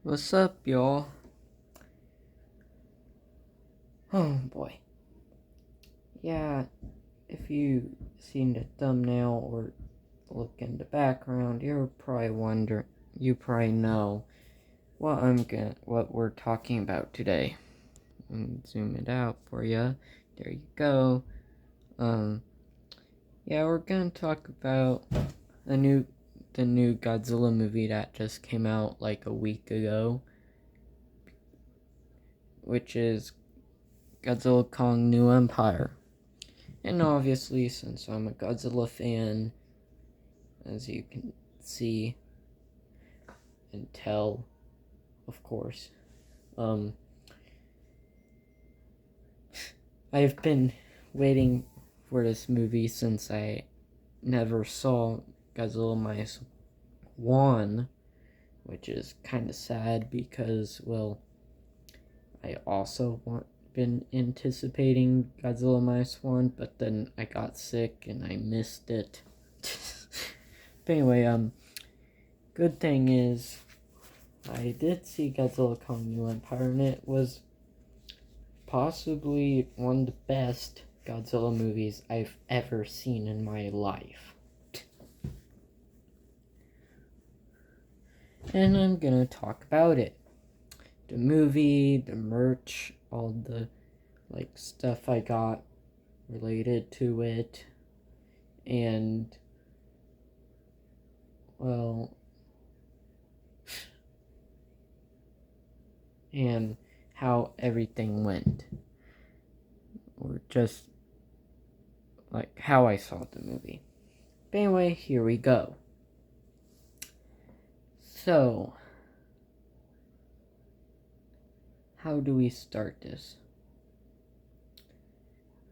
What's up, y'all? Oh boy. Yeah, if you seen the thumbnail or look in the background, you're probably wondering, you probably know what we're talking about today. Zoom it out for you. There you go. Um, yeah, we're gonna talk about the new Godzilla movie that just came out like a week ago, which is Godzilla Kong New Empire. And obviously, since I'm a Godzilla fan, as you can see and tell, of course, um, I've been waiting for this movie since I never saw Godzilla minus one, which is kind of sad because, well, I also been anticipating Godzilla minus one, but then I got sick and I missed it. But anyway, good thing is I did see Godzilla Kong New Empire, and it was possibly one of the best Godzilla movies I've ever seen in my life. And I'm gonna talk about it. The movie, the merch, all the stuff I got related to it, and well, and how everything went, or just like how I saw the movie. But anyway, here we go. So, how do we start this?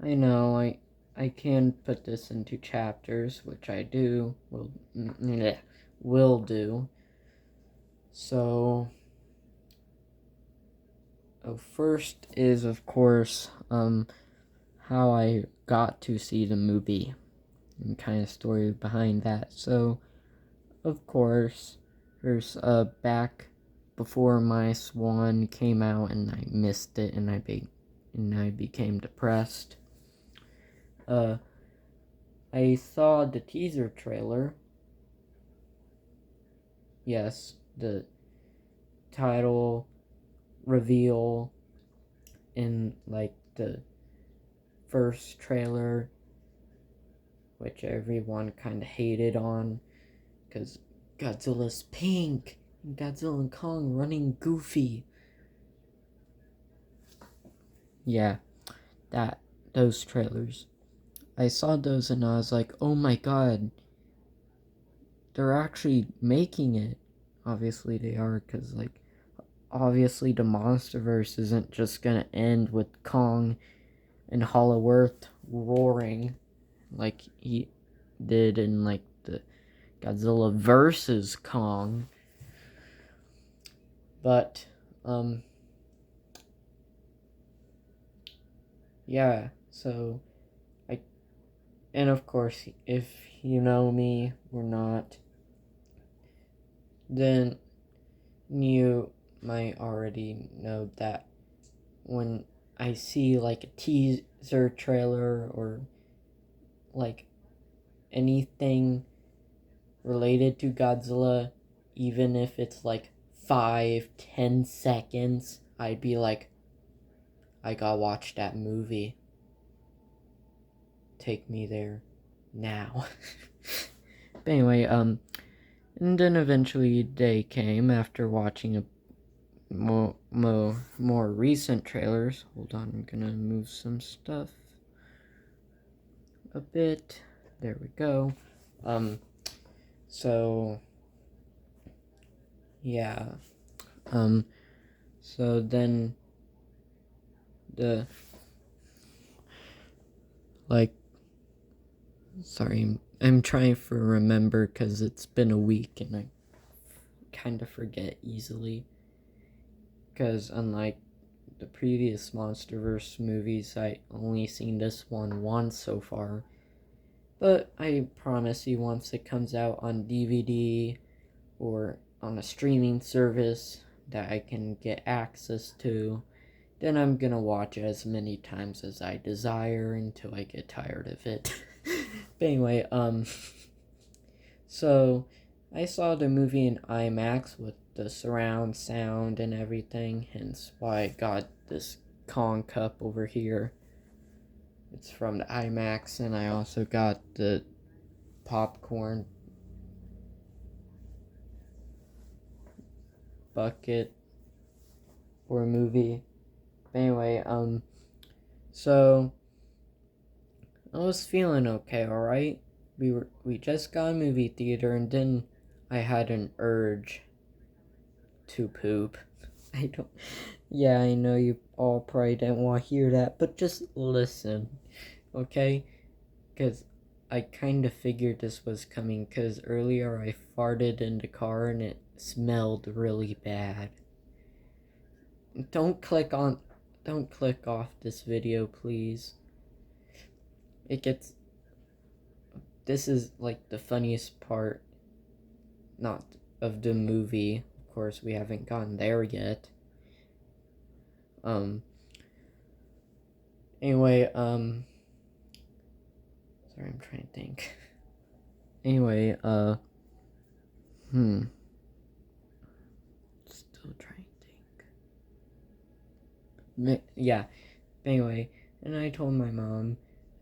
I know I can put this into chapters, which I will do. So, first is of course how I got to see the movie and kind of story behind that. So, of course, there's back before my Swan came out and I missed it and I became depressed. I saw the teaser trailer. Yes, the title reveal in the first trailer, which everyone kind of hated on because Godzilla's pink and Godzilla and Kong running goofy. Yeah, those trailers. I saw those and I was like, oh my god, they're actually making it. Obviously they are, because obviously the MonsterVerse isn't just gonna end with Kong and Hollow Earth roaring like he did in the Godzilla versus Kong. But yeah, so and of course, if you know me or not, then you might already know that when I see a teaser trailer or anything related to Godzilla, even if it's 5-10 seconds, I'd be like, I gotta watch that movie. Take me there now. But anyway, and then eventually day came after watching a more recent trailers. Hold on, I'm gonna move some stuff a bit. There we go. So yeah. So then the sorry, I'm trying to remember because it's been a week and I kind of forget easily. Because unlike the previous MonsterVerse movies, I only seen this one once so far. But I promise you, once it comes out on DVD or on a streaming service, that I can get access to, then I'm gonna watch it as many times as I desire until I get tired of it. But anyway, so I saw the movie in IMAX with the surround sound and everything, hence why I got this Kong cup over here. It's from the IMAX, and I also got the popcorn bucket for a movie. But anyway, so I was feeling okay, alright? We just got a movie theater, and then I had an urge to poop. I don't Yeah, I know you all probably didn't want to hear that, but just listen, okay? Because I kind of figured this was coming, because earlier I farted in the car and it smelled really bad. Don't click off this video, please. This is like the funniest part, not of the movie. Of course, we haven't gotten there yet. Anyway, sorry, I'm trying to think. Anyway, still trying to think. Yeah, anyway, and I told my mom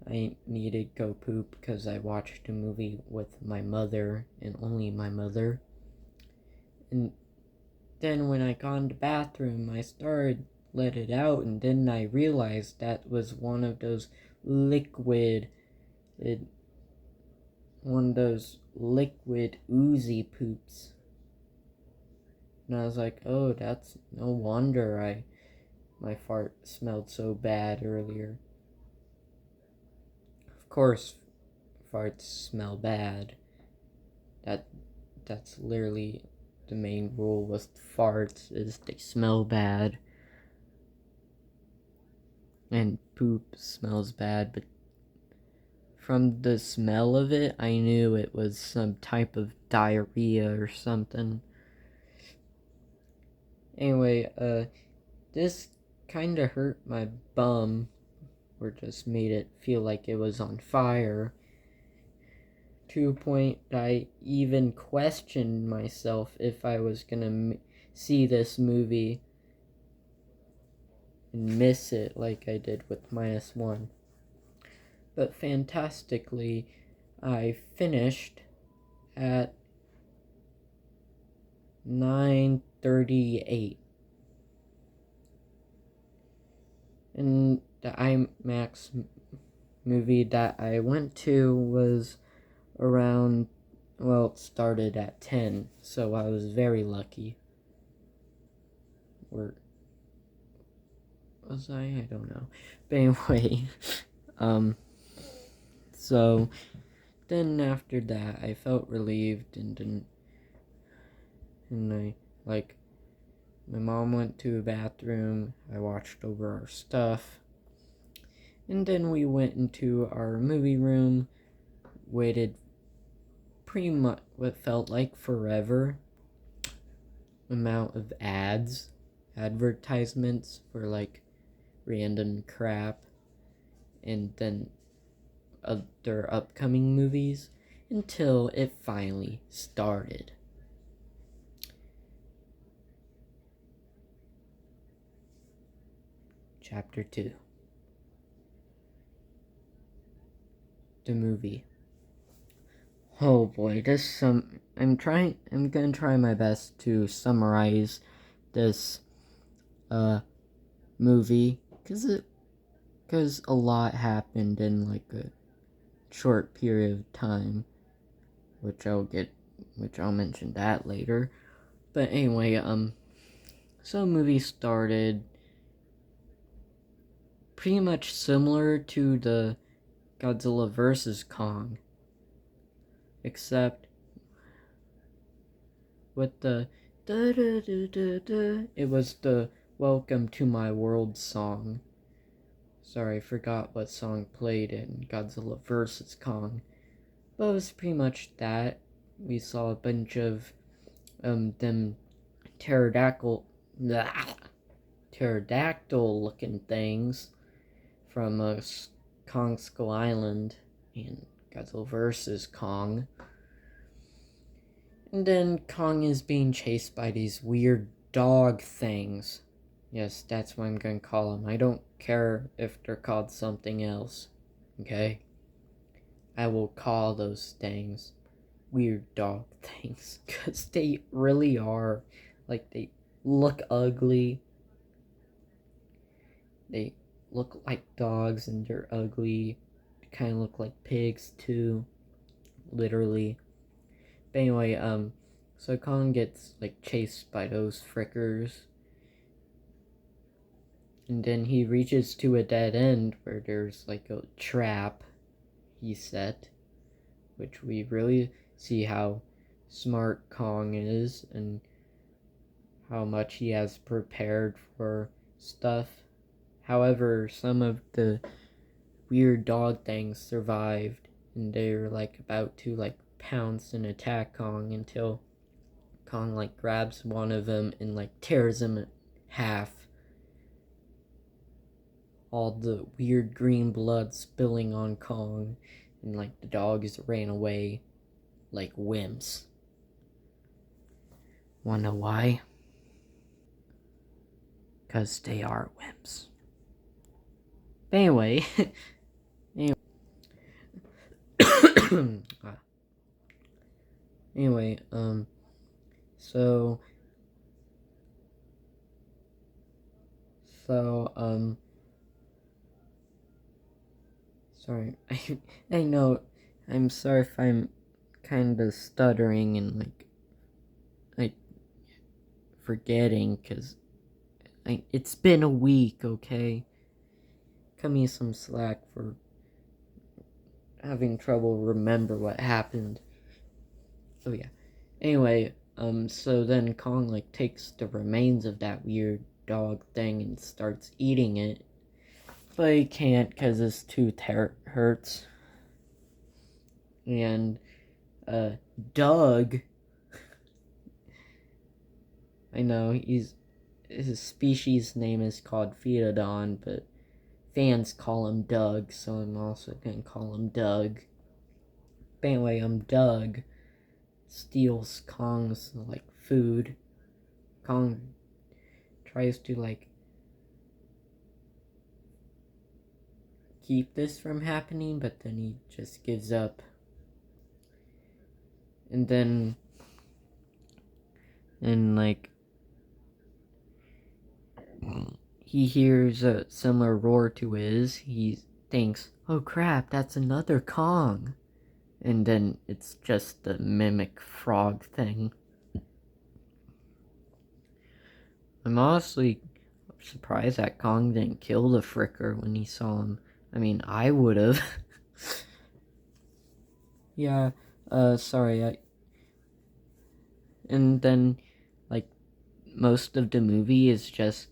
I needed to go poop because I watched a movie with my mother and only my mother. And then when I got in the bathroom, I started let it out, and then I realized that was one of those liquid oozy poops. And I was like, oh, that's no wonder my fart smelled so bad earlier. Of course, farts smell bad. That's literally the main rule with farts, is they smell bad. And poop smells bad, but from the smell of it, I knew it was some type of diarrhea or something. Anyway, this kinda hurt my bum, or just made it feel like it was on fire, to a point that I even questioned myself if I was gonna see this movie and miss it like I did with -1. But fantastically, I finished at 9:38. And the IMAX movie that I went to was around, well, it started at 10, so I was very lucky. Or was I? I don't know. But anyway, so then after that, I felt relieved and my mom went to the bathroom, I watched over our stuff, and then we went into our movie room, waited pretty much what felt like forever amount of advertisements for like random crap, and then other upcoming movies, until it finally started. Chapter 2. The movie. Oh boy, I'm gonna try my best to summarize this movie, cause a lot happened in like a short period of time, which I'll mention that later. But anyway, so the movie started pretty much similar to the Godzilla vs. Kong, except with the da da da da da, it was the Welcome to My World song. Sorry, I forgot what song played in Godzilla vs. Kong, but it was pretty much that. We saw a bunch of them pterodactyl looking things from Kong Skull Island and Godzilla vs. Kong. And then Kong is being chased by these weird dog things. Yes, that's what I'm going to call them. I don't care if they're called something else. Okay? I will call those things weird dog things. Because they really are. Like, they look ugly. They look like dogs and they're ugly. They kind of look like pigs too. Literally. But anyway, so Kong gets like chased by those frickers. And then he reaches to a dead end where there's like a trap he set, which we really see how smart Kong is and how much he has prepared for stuff. However, some of the weird dog things survived and they're like about to like pounce and attack Kong until Kong like grabs one of them and like tears him in half. All the weird green blood spilling on Kong, and like the dogs ran away like wimps. Wanna know why? Because they are wimps. But anyway, anyway, so, sorry, I know, I'm sorry if I'm kind of stuttering and like forgetting, because it's been a week, okay? Cut me some slack for having trouble remember what happened. Oh yeah. Anyway, so then Kong like takes the remains of that weird dog thing and starts eating it. But he can't because his tooth hurts. And, Doug, I know, his species name is called Pterodon, but fans call him Doug, so I'm also gonna call him Doug. But anyway, Doug steals Kong's, like, food. Kong tries to, like, keep this from happening, but then he just gives up. And then, like, he hears a similar roar to his. He thinks, oh crap, that's another Kong. And then it's just the mimic frog thing. I'm honestly surprised that Kong didn't kill the fricker when he saw him. I mean, I would've. Yeah, sorry, and then, like, most of the movie is just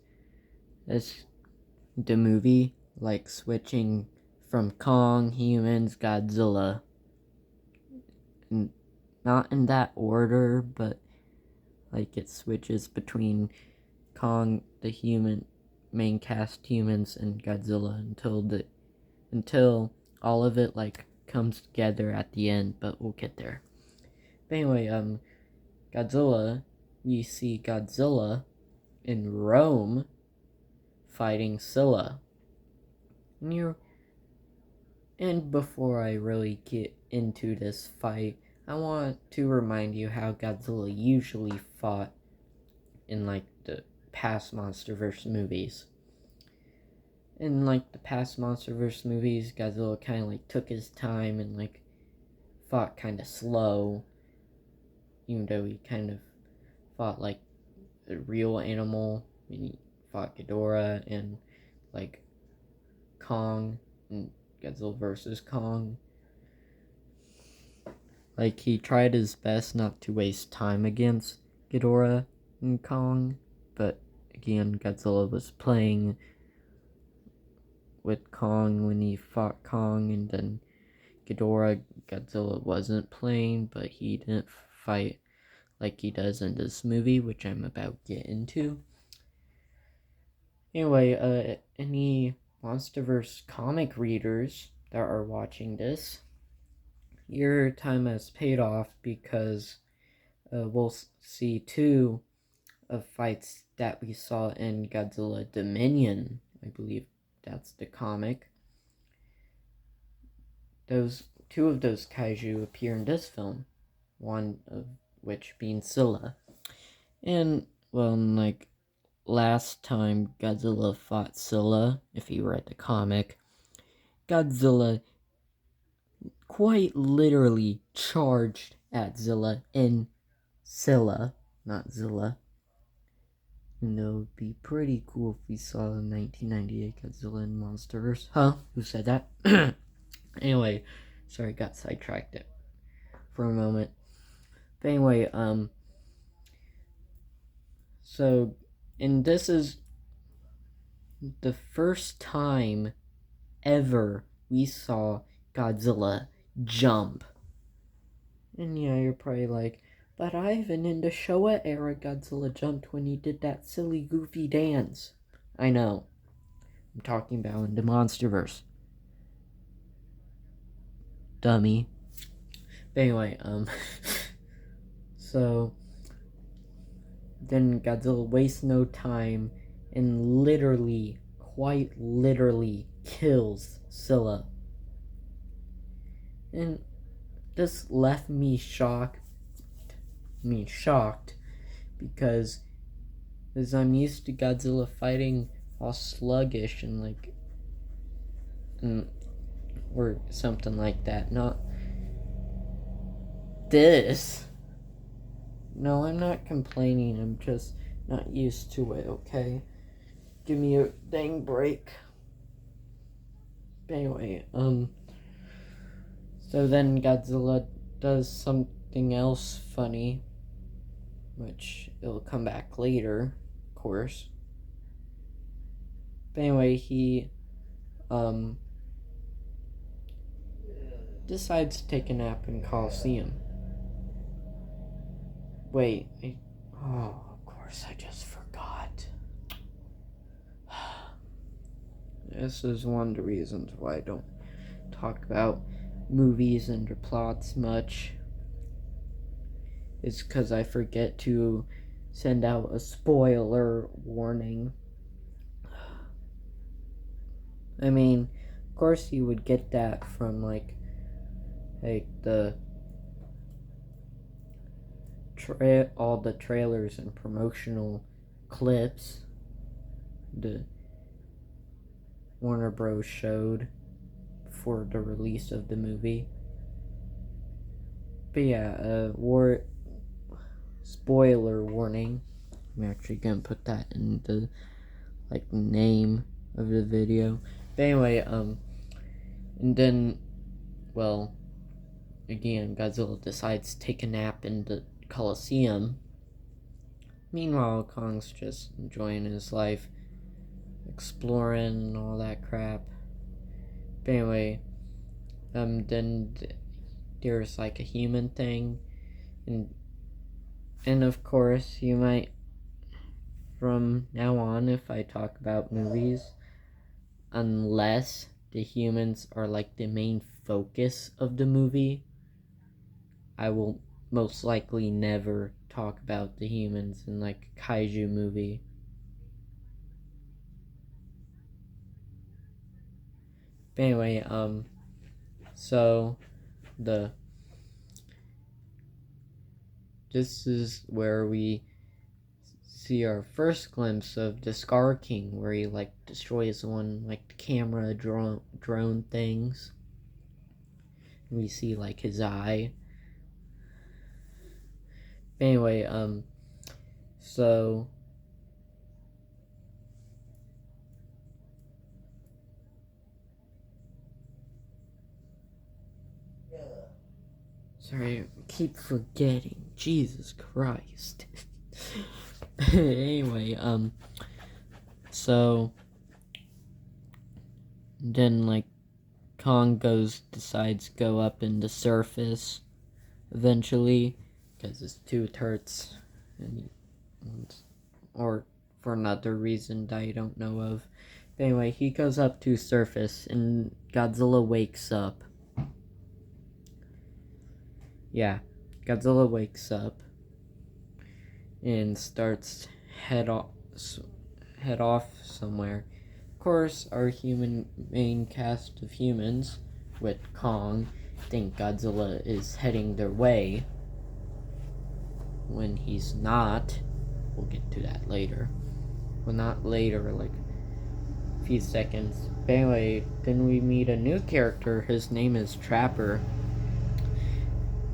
the movie, like, switching from Kong, humans, Godzilla. And not in that order, but, like, it switches between Kong, the human, main cast humans, and Godzilla until all of it, like, comes together at the end, but we'll get there. But anyway, Godzilla, we see Godzilla in Rome fighting Scylla. And before I really get into this fight, I want to remind you how Godzilla usually fought in, like, the past MonsterVerse movies. In, like, the past MonsterVerse movies, Godzilla kind of, like, took his time and, like, fought kind of slow. Even though he kind of fought, like, a real animal. I mean, he fought Ghidorah and, like, Kong and Godzilla vs. Kong. Like, he tried his best not to waste time against Ghidorah and Kong, but again, Godzilla was playing with Kong when he fought Kong, and then Godzilla wasn't playing, but he didn't fight like he does in this movie, which I'm about to get into. Anyway, any MonsterVerse comic readers that are watching this, your time has paid off because we'll see two of fights that we saw in Godzilla Dominion. I believe that's the comic. Those two of those kaiju appear in this film, one of which being Scylla. And well, like last time Godzilla fought Scylla, if you read the comic, Godzilla quite literally charged at Zilla and Scylla, not Zilla. You know, it'd be pretty cool if we saw the 1998 Godzilla and Monsterverse. Huh? Who said that? Anyway, sorry, got sidetracked for a moment. But anyway, so, and this is the first time ever we saw Godzilla jump. And yeah, you're probably like, but Ivan, in the Showa era, Godzilla jumped when he did that silly, goofy dance. I know. I'm talking about in the Monsterverse. Dummy. But anyway, so then Godzilla wastes no time and literally, quite literally, kills Scylla. And this left me shocked because as I'm used to Godzilla fighting all sluggish and like or something like that, not this. No, I'm not complaining, I'm just not used to it, okay? Give me a dang break. Anyway, so then Godzilla does something else funny, which it'll come back later, of course. But anyway, he decides to take a nap in Coliseum. Wait, of course I just forgot. This is one of the reasons why I don't talk about movies and their plots much. It's because I forget to send out a spoiler warning. I mean, of course you would get that from like the all the trailers and promotional clips the Warner Bros. Showed for the release of the movie. But yeah, spoiler warning. I'm actually gonna put that in the name of the video. But anyway, and then, well, again, Godzilla decides to take a nap in the Coliseum. Meanwhile, Kong's just enjoying his life, exploring and all that crap. But anyway, then there's like a human thing, and of course you might, from now on, if I talk about movies, unless the humans are like the main focus of the movie, I will most likely never talk about the humans in like a kaiju movie. But anyway, so this is where we see our first glimpse of the Scar King, where he like destroys one like the camera drone things. We see like his eye. But anyway, so sorry, I keep forgetting. Jesus Christ. Anyway, so then like Kong decides to go up in the surface eventually because his tooth hurts, or for another reason that I don't know of. But anyway, he goes up to surface and Godzilla wakes up. Yeah, Godzilla wakes up and starts head off somewhere. Of course, our main cast of humans, with Kong, think Godzilla is heading their way, when he's not. We'll get to that later. Well, not later, like a few seconds. But anyway, then we meet a new character. His name is Trapper.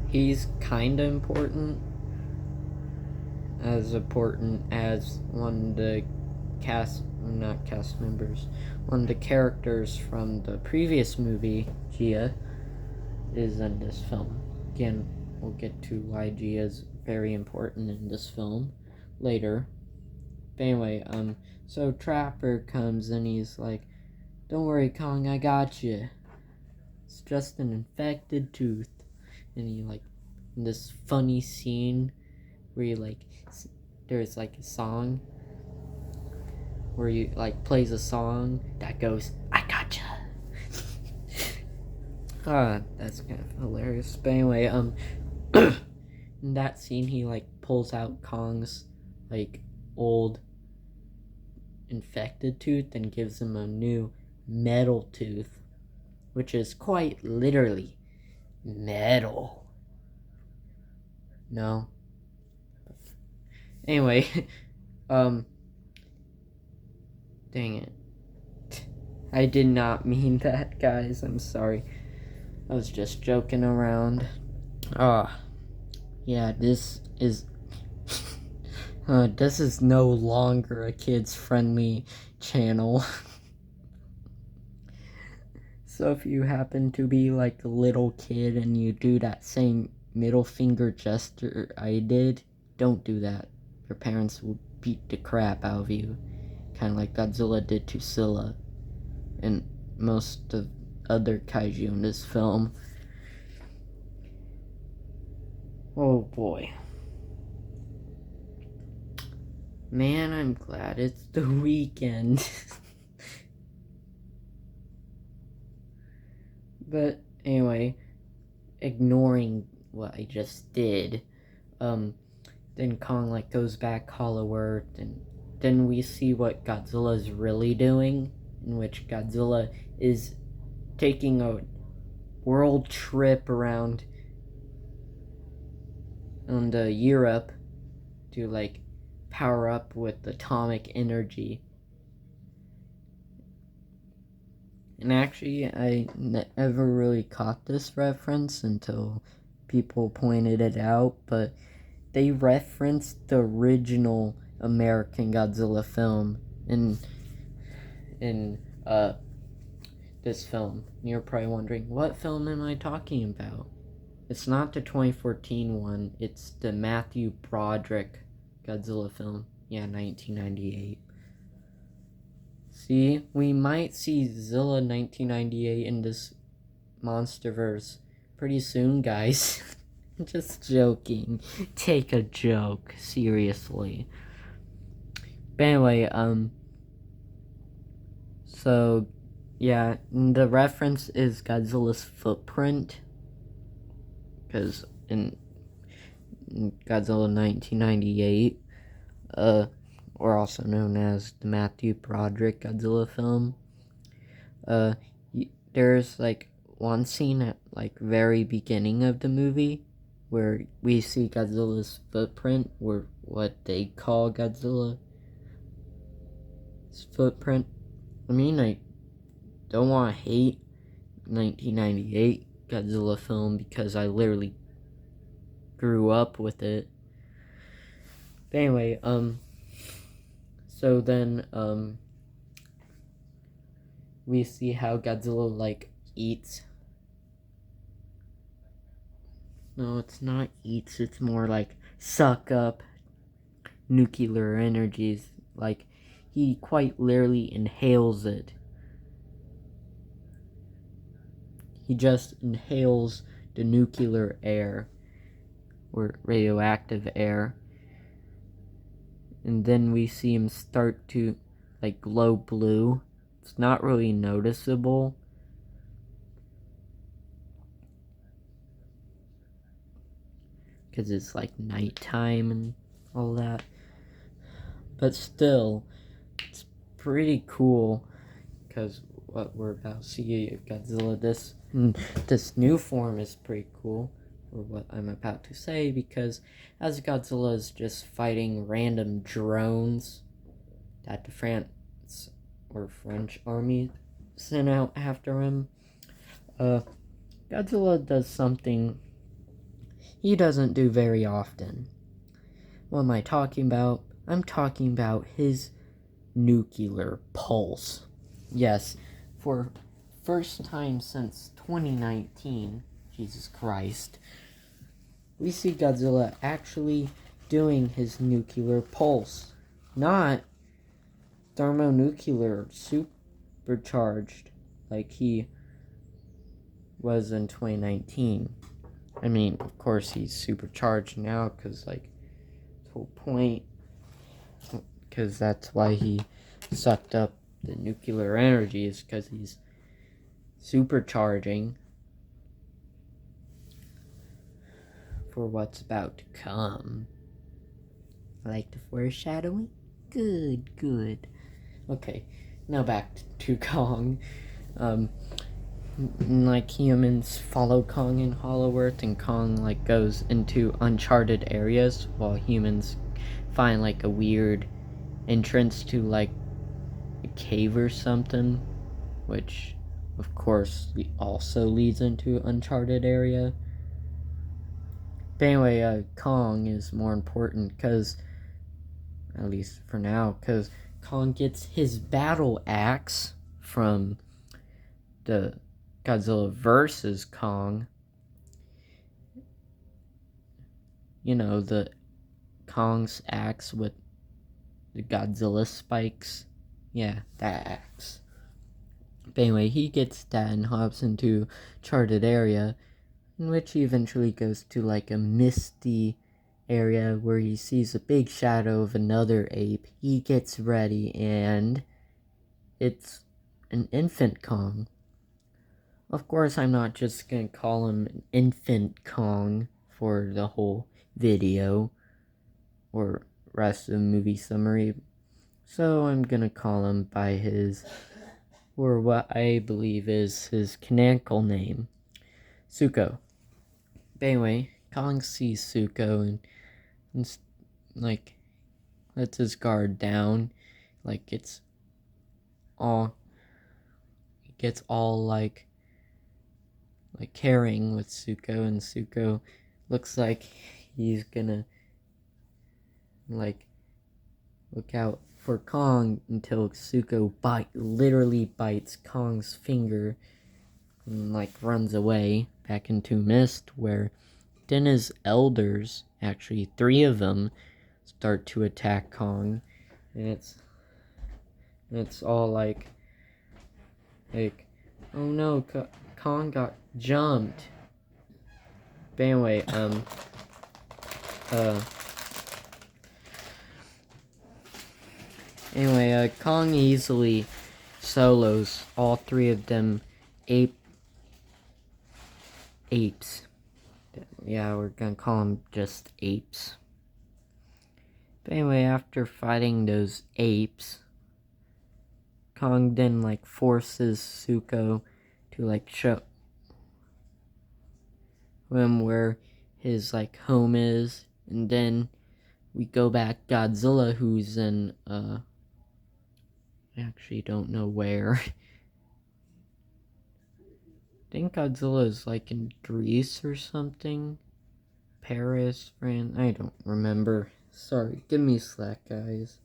He's kinda important. As important as one of the not cast members, one of the characters from the previous movie, Gia, is in this film. Again, we'll get to why Gia is very important in this film later. But anyway, so Trapper comes and he's like, "Don't worry, Kong, I got you. It's just an infected tooth." And he like, in this funny scene where you like, there's like a song where you like plays a song that goes, "I gotcha." That's kind of hilarious. But anyway, in that scene, he like pulls out Kong's like old infected tooth and gives him a new metal tooth, which is quite literally metal. No. Anyway, dang it. I did not mean that, guys. I'm sorry. I was just joking around. Yeah, this is this is no longer a kids-friendly channel. So if you happen to be like a little kid and you do that same middle finger gesture I did, don't do that. Your parents will beat the crap out of you. Kind of like Godzilla did to Scylla and most of other kaiju in this film. Oh boy. Man, I'm glad it's the weekend. But anyway, ignoring what I just did, then Kong like goes back Hollow Earth, and then we see what Godzilla's really doing, in which Godzilla is taking a world trip around Europe to like power up with atomic energy. And actually, I never really caught this reference until people pointed it out, but they referenced the original American Godzilla film in this film. And you're probably wondering, what film am I talking about? It's not the 2014 one, it's the Matthew Broderick Godzilla film. Yeah, 1998. See, we might see Zilla 1998 in this MonsterVerse pretty soon, guys. Just joking. Take a joke seriously. But anyway, so yeah, the reference is Godzilla's footprint, because in Godzilla 1998, or also known as the Matthew Broderick Godzilla film, there's like one scene at like very beginning of the movie where we see Godzilla's footprint, or what they call Godzilla's footprint. I mean, I don't want to hate 1998 Godzilla film because I literally grew up with it. But anyway, so then, we see how Godzilla, like, eats. No, it's not eats, it's more like suck up nuclear energies. Like, he quite literally inhales it. He just inhales the nuclear air, or radioactive air. and then we see him start to like glow blue. It's not really noticeable. Because it's like nighttime and all that. But still, it's pretty cool. Because what we're about to see, Godzilla, this new form is pretty cool. Or what I'm about to say, because as Godzilla is just fighting random drones that the France or French army sent out after him, Godzilla does something he doesn't do very often. What am I talking about? I'm talking about his nuclear pulse. Yes, for first time since 2019, Jesus Christ, we see Godzilla actually doing his nuclear pulse. Not thermonuclear supercharged like he was in 2019. I mean, of course he's supercharged now because, like, the whole point, because that's why he sucked up the nuclear energy, is because he's supercharging for what's about to come. Like the foreshadowing? Good. Okay, now back to Kong. Like, humans follow Kong in Hollow Earth, and Kong like goes into uncharted areas, while humans find like a weird entrance to like a cave or something, which of course also leads into uncharted area. But anyway, Kong is more important because, at least for now, because Kong gets his battle axe from the Godzilla vs. Kong. You know, the Kong's axe with the Godzilla spikes. Yeah, that axe. But anyway, he gets that and hops into charted area, in which he eventually goes to like a misty area where he sees a big shadow of another ape. He gets ready, and it's an infant Kong. Of course, I'm not just gonna call him an infant Kong for the whole video or rest of the movie summary, so I'm gonna call him by his, or what I believe is his canonical name, Zuko. But anyway, Kong sees Zuko and like lets his guard down, like gets all like caring with Zuko, and Zuko looks like he's gonna like look out for Kong until Zuko literally bites Kong's finger and like runs away back into mist, where then his elders, actually 3 of them, start to attack Kong, and it's all like oh no, Kong got jumped. But anyway, Kong easily solos all 3 of them apes. Yeah, we're gonna call them just apes. But anyway, after fighting those apes, Kong then like forces Zuko to like show him where his like home is, and then we go back Godzilla, who's in I actually don't know where. I think Godzilla is like in Greece or something. Paris, France, I don't remember. Sorry, give me slack, guys.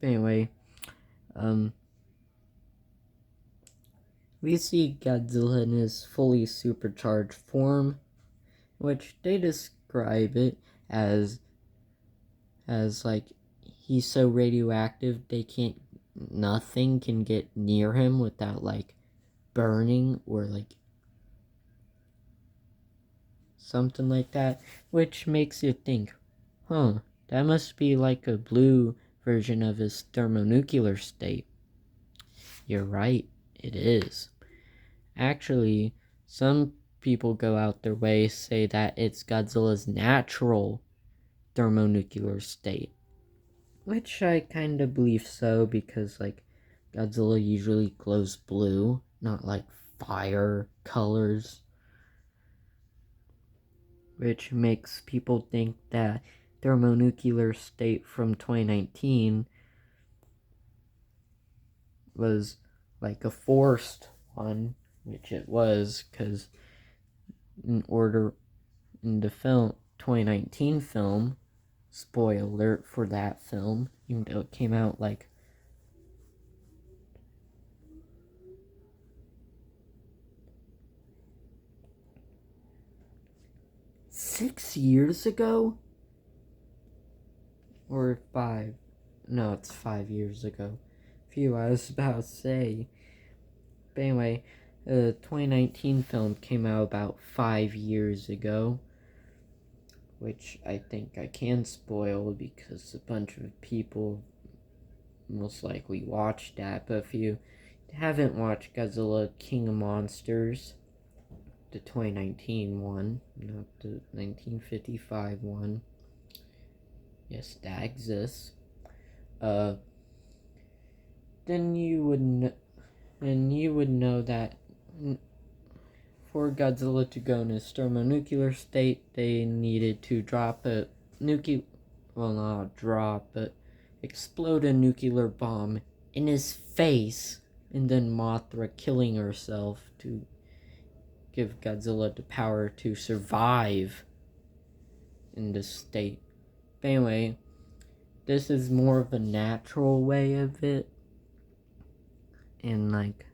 But anyway, we see Godzilla in his fully supercharged form, which they describe it as like he's so radioactive nothing can get near him without like burning or like something like that, which makes you think, huh, That must be like a blue version of his thermonuclear state. You're right, it is. Actually, some people go out their way say that it's Godzilla's natural thermonuclear state. Which I kind of believe so, because like Godzilla usually glows blue, not like fire colors. Which makes people think that thermonuclear state from 2019 was like a forced one, which it was, because in the film 2019 film, spoiler alert for that film, even though it came out like 6 years ago, or 5, no, it's 5 years ago. Phew, I was about to say. But anyway, the 2019 film came out about 5 years ago, which I think I can spoil because a bunch of people most likely watched that. But if you haven't watched Godzilla King of Monsters, the 2019 one, not the 1955 one, yes, that exists, then you would know that for Godzilla to go in a thermonuclear state, they needed to drop a not drop, but explode a nuclear bomb in his face, and then Mothra killing herself to give Godzilla the power to survive in this state. But anyway, this is more of a natural way of it, and like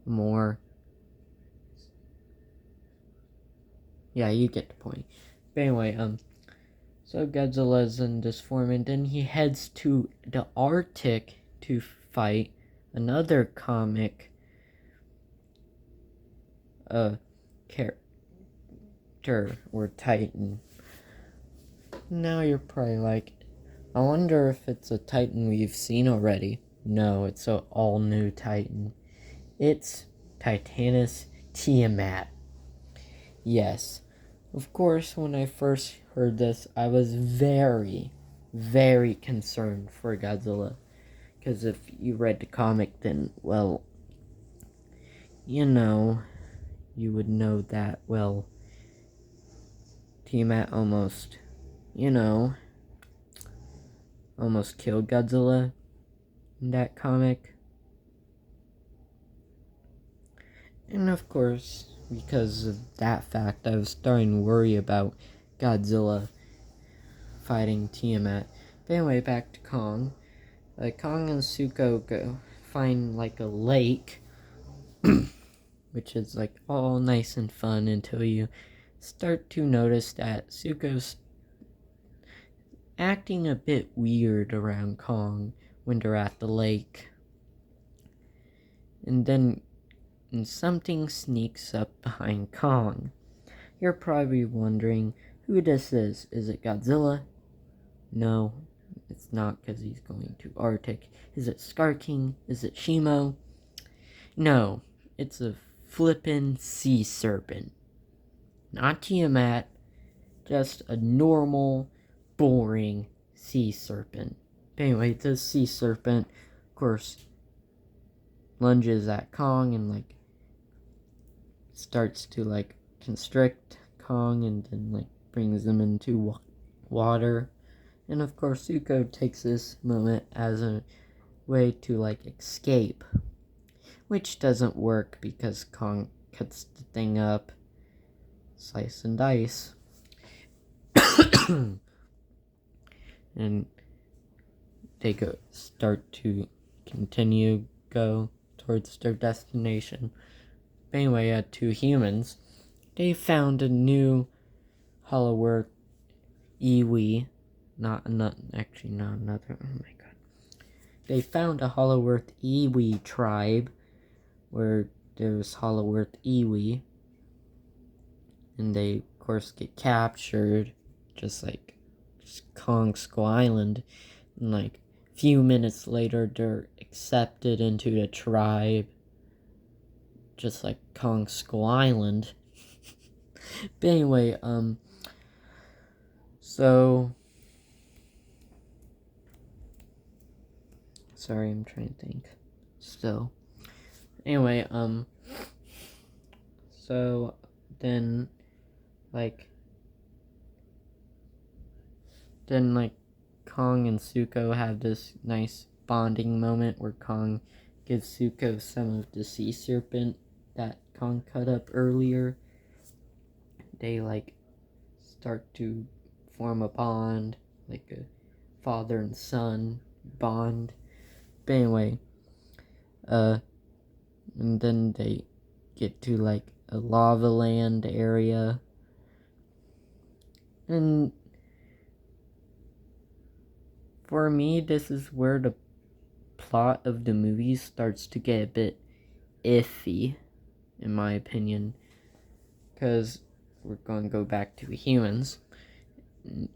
more, yeah, you get the point. But anyway, so Godzilla's in this form, and then he heads to the Arctic to fight another comic character or Titan. Now you're probably like, I wonder if it's a Titan we've seen already. No, it's an all new Titan. It's Titanus Tiamat. Yes. Of course, when I first heard this, I was very, very concerned for Godzilla. Because if you read the comic, then, well, you would know that, well, Tiamat almost killed Godzilla in that comic. And of course, because of that fact, I was starting to worry about Godzilla fighting Tiamat. But anyway, back to Kong. Kong and Zuko go find like a lake, which is like all nice and fun until you start to notice that Zuko's acting a bit weird around Kong when they're at the lake. And then something sneaks up behind Kong. You're probably wondering who this is. Is it Godzilla? No, it's not, because he's going to Arctic. Is it Scar King? Is it Shimo? No, it's a flippin' sea serpent. Not Tiamat, just a normal, boring sea serpent. Anyway, this sea serpent, of course, lunges at Kong and like starts to like constrict Kong, and then like brings him into water. And of course, Zuko takes this moment as a way to like escape, which doesn't work because Kong cuts the thing up, slice and dice. And they start to go towards their destination. But anyway, 2 humans, they found a new Hollow Earth iwi, not another, oh my god. They found a Hollow Earth iwi tribe, where there's Hollow Earth iwi, and they, of course, get captured, just like Kong Skull Island, and like a few minutes later they're accepted into the tribe, just like Kong Skull Island. But anyway, so sorry, I'm trying to think still. Anyway, so then like Kong and Zuko have this nice bonding moment where Kong gives Zuko some of the sea serpent that Kong cut up earlier. They like start to form a bond, like a father and son bond. But anyway, and then they get to like a lava land area, and for me this is where the plot of the movie starts to get a bit iffy, in my opinion, because we're going to go back to humans,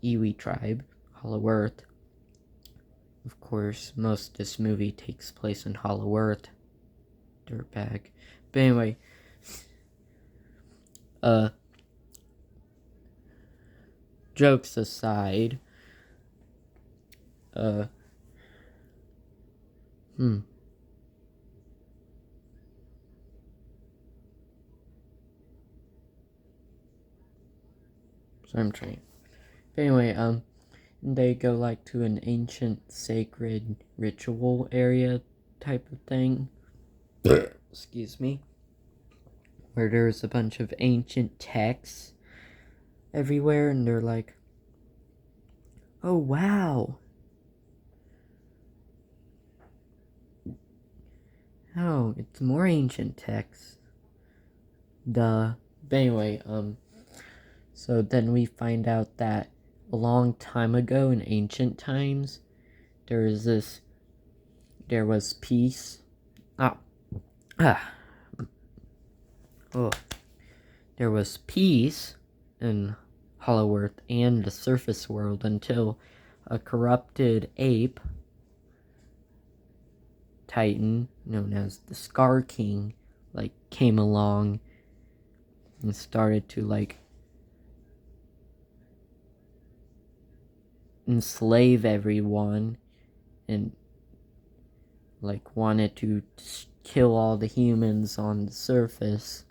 Iwi tribe, Hollow Earth. Of course, most of this movie takes place in Hollow Earth. Dirtbag. But anyway, jokes aside, so I'm trying. But anyway, they go like to an ancient sacred ritual area type of thing. Excuse me. Where there's a bunch of ancient texts everywhere, and they're like, oh wow. Oh, it's more ancient texts. Duh. But anyway, so then we find out that a long time ago in ancient times, there was peace. There was peace in Hollow Earth and the surface world until a corrupted ape titan known as the Scar King came along and started to enslave everyone and wanted to kill all the humans on the surface,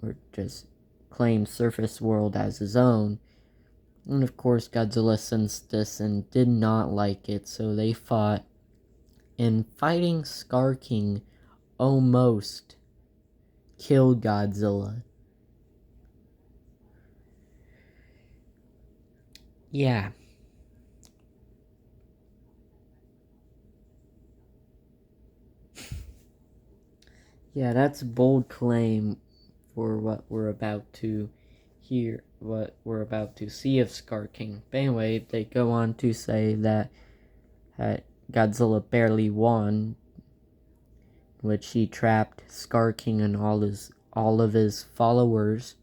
or just claim surface world as his own. And of course Godzilla sensed this and did not like it, so they fought, and fighting Scar King almost killed Godzilla. Yeah. Yeah, that's a bold claim for what we're about to hear, what we're about to see of Scar King. But anyway, they go on to say that Godzilla barely won, which he trapped Scar King and all of his followers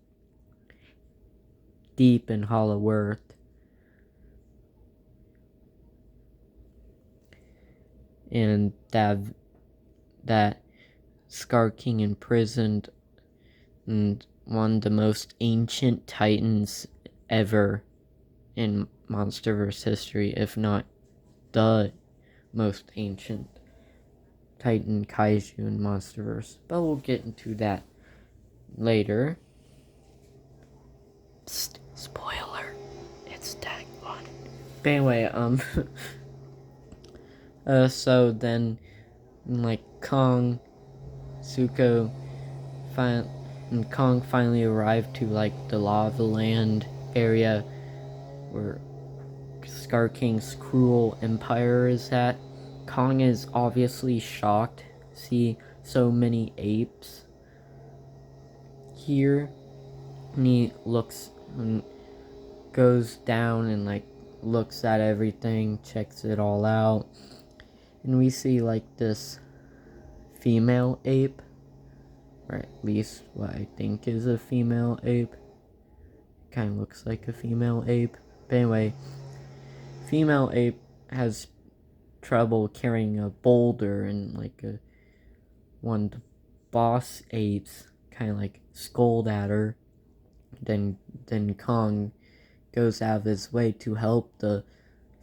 deep in Hollow Earth. And that Scar King imprisoned and one of the most ancient titans ever in MonsterVerse history, if not the most ancient titan kaiju in MonsterVerse. But we'll get into that later. Psst, spoiler, it's tag one. But anyway, so then, Kong, Zuko, and Kong finally arrived to the lava land area where Scar King's cruel empire is at. Kong is obviously shocked to see so many apes here, and he looks and goes down and looks at everything, checks it all out, and we see this female ape, or at least what I think is a female ape. Kind of looks like a female ape. But anyway, female ape has trouble carrying a boulder, and like one of the boss apes kind of like scold at her. Then Kong goes out of his way to help the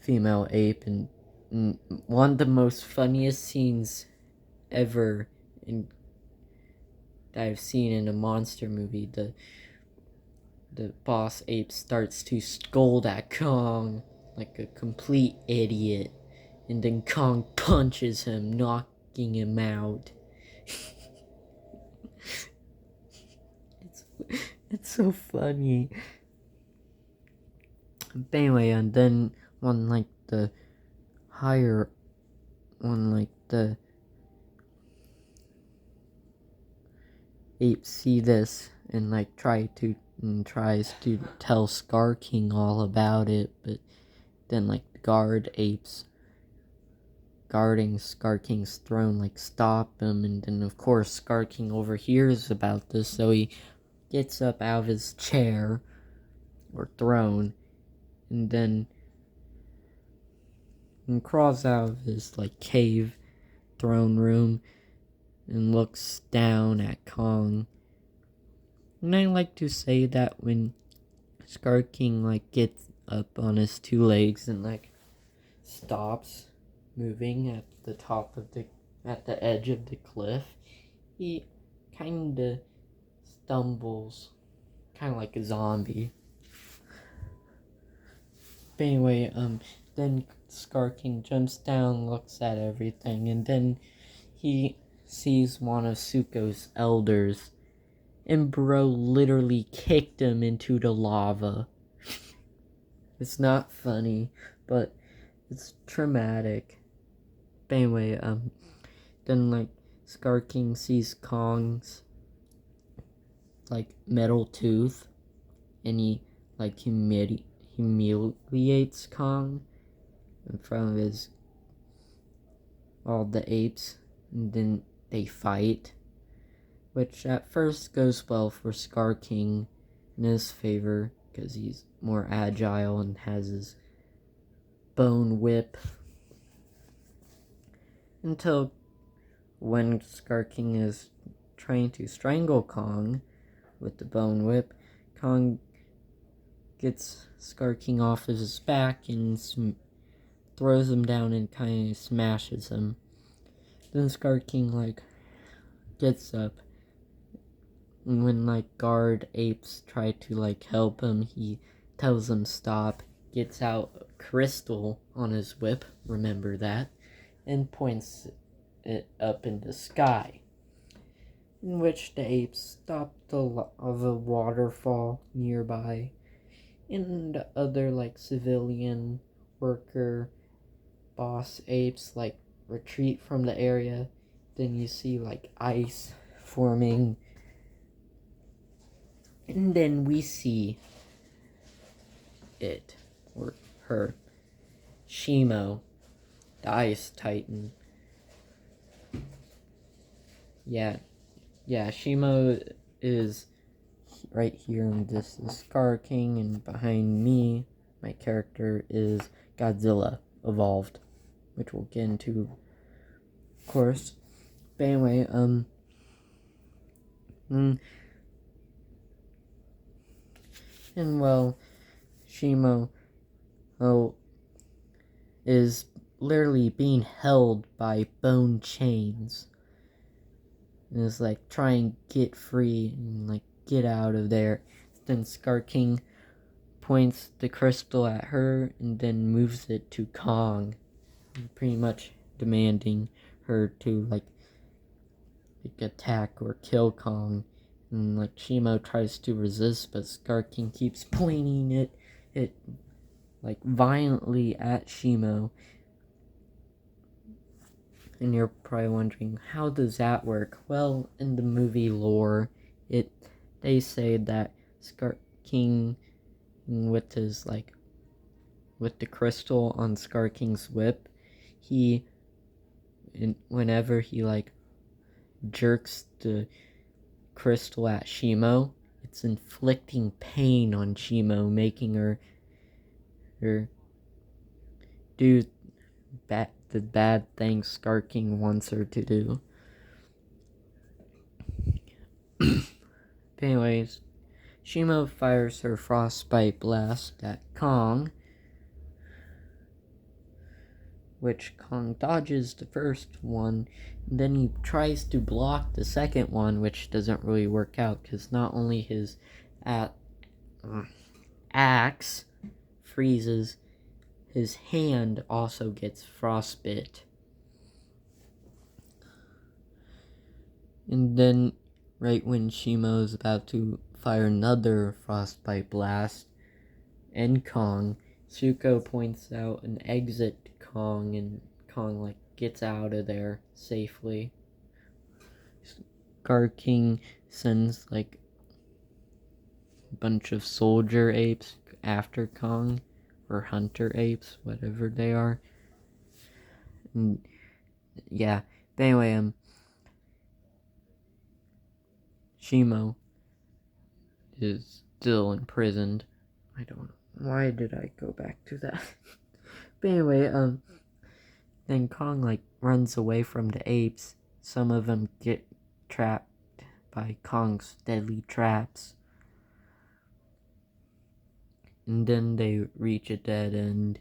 female ape, and one of the most funniest scenes ever that I've seen in a monster movie. The boss ape starts to scold at Kong like a complete idiot, and then Kong punches him, knocking him out. it's so funny. But anyway, and then one like the higher one, like the apes see this and like tries to tell Scar King all about it, but then like the guard apes guarding Scar King's throne like stop him, and then of course Scar King overhears about this, so he gets up out of his chair or throne, and then crawls out of his like cave throne room and looks down at Kong. And I like to say that when Scar King like gets up on his two legs and like stops moving at the edge of the cliff, he kinda stumbles, kinda like a zombie. But anyway, then Scar King jumps down, looks at everything, and then he sees one of Zuko's elders, and bro literally kicked him into the lava. It's not funny, but it's traumatic. But anyway, then like Scar King sees Kong's like metal tooth, and he like humiliates Kong in front of all the apes, and then they fight, which at first goes well for Scar King in his favor because he's more agile and has his bone whip, until when Scar King is trying to strangle Kong with the bone whip, Kong gets Scar King off of his back and throws him down and kind of smashes him. Then Scar King like gets up, and when like guard apes try to like help him, he tells them stop, gets out a crystal on his whip, remember that, and points it up in the sky, in which the apes stop of a waterfall nearby, and other like civilian worker boss apes like retreat from the area. Then you see like ice forming, and then we see it, or her, Shimo, the ice titan. Yeah, Shimo is right here, and this is Scar King, and behind me, my character is Godzilla evolved, which we'll get into, of course. But anyway, and well, Shimo is literally being held by bone chains, and is like trying to get free and like get out of there. Then Scar King points the crystal at her and then moves it to Kong, pretty much demanding her to like attack or kill Kong. And like Shimo tries to resist, but Scar King keeps pointing it like violently at Shimo. And you're probably wondering, how does that work? Well, in the movie lore, they say that Scar King, with the crystal on Scar King's whip, whenever he like jerks the crystal at Shimo, it's inflicting pain on Shimo, making her do the bad things Scar King wants her to do. But anyways, Shimo fires her frostbite blast at Kong, which Kong dodges the first one, and then he tries to block the second one, which doesn't really work out because not only his axe freezes, his hand also gets frostbit. And then, right when Shimo is about to fire another frostbite blast, and Kong, Zuko points out an exit to Kong, and Kong gets out of there safely. Scar King sends a bunch of soldier apes after Kong, or hunter apes, whatever they are. And yeah, but anyway, Shimo is still imprisoned. I don't know. Why did I go back to that? But anyway, then Kong runs away from the apes. Some of them get trapped by Kong's deadly traps. And then they reach a dead end.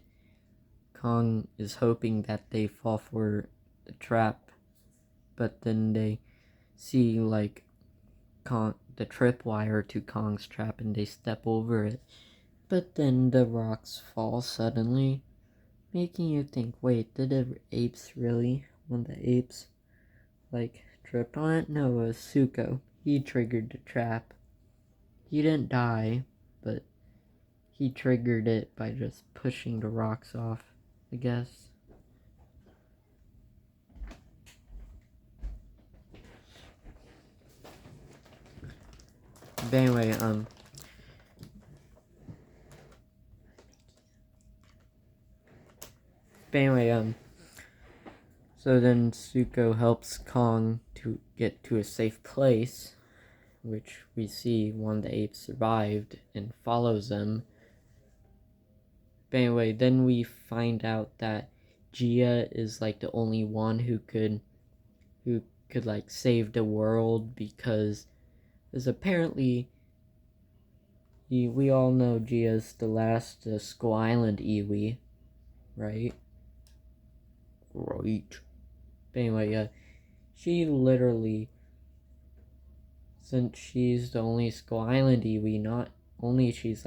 Kong is hoping that they fall for the trap, but then they see the tripwire to Kong's trap and they step over it. But then the rocks fall suddenly, making you think, wait, did the apes really? When the apes tripped on it? No, it was Zuko. He triggered the trap. He didn't die, but he triggered it by just pushing the rocks off, I guess. But anyway, so then Zuko helps Kong to get to a safe place, which we see one of the apes survived and follows them. But anyway, then we find out that Gia is the only one who could save the world, because apparently we all know Gia's the last Skull Island Iwi, right? Right. But anyway, she literally, since she's the only Skull Island Iwi, not only she's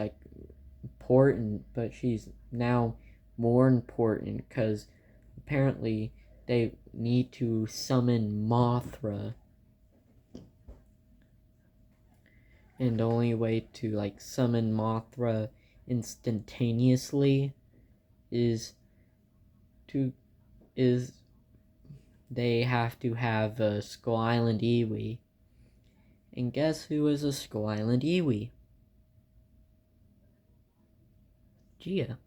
important, but she's now more important because apparently they need to summon Mothra. And the only way to summon Mothra instantaneously is they have to have a Skull Island Iwi. And guess who is a Skull Island Iwi? Gia.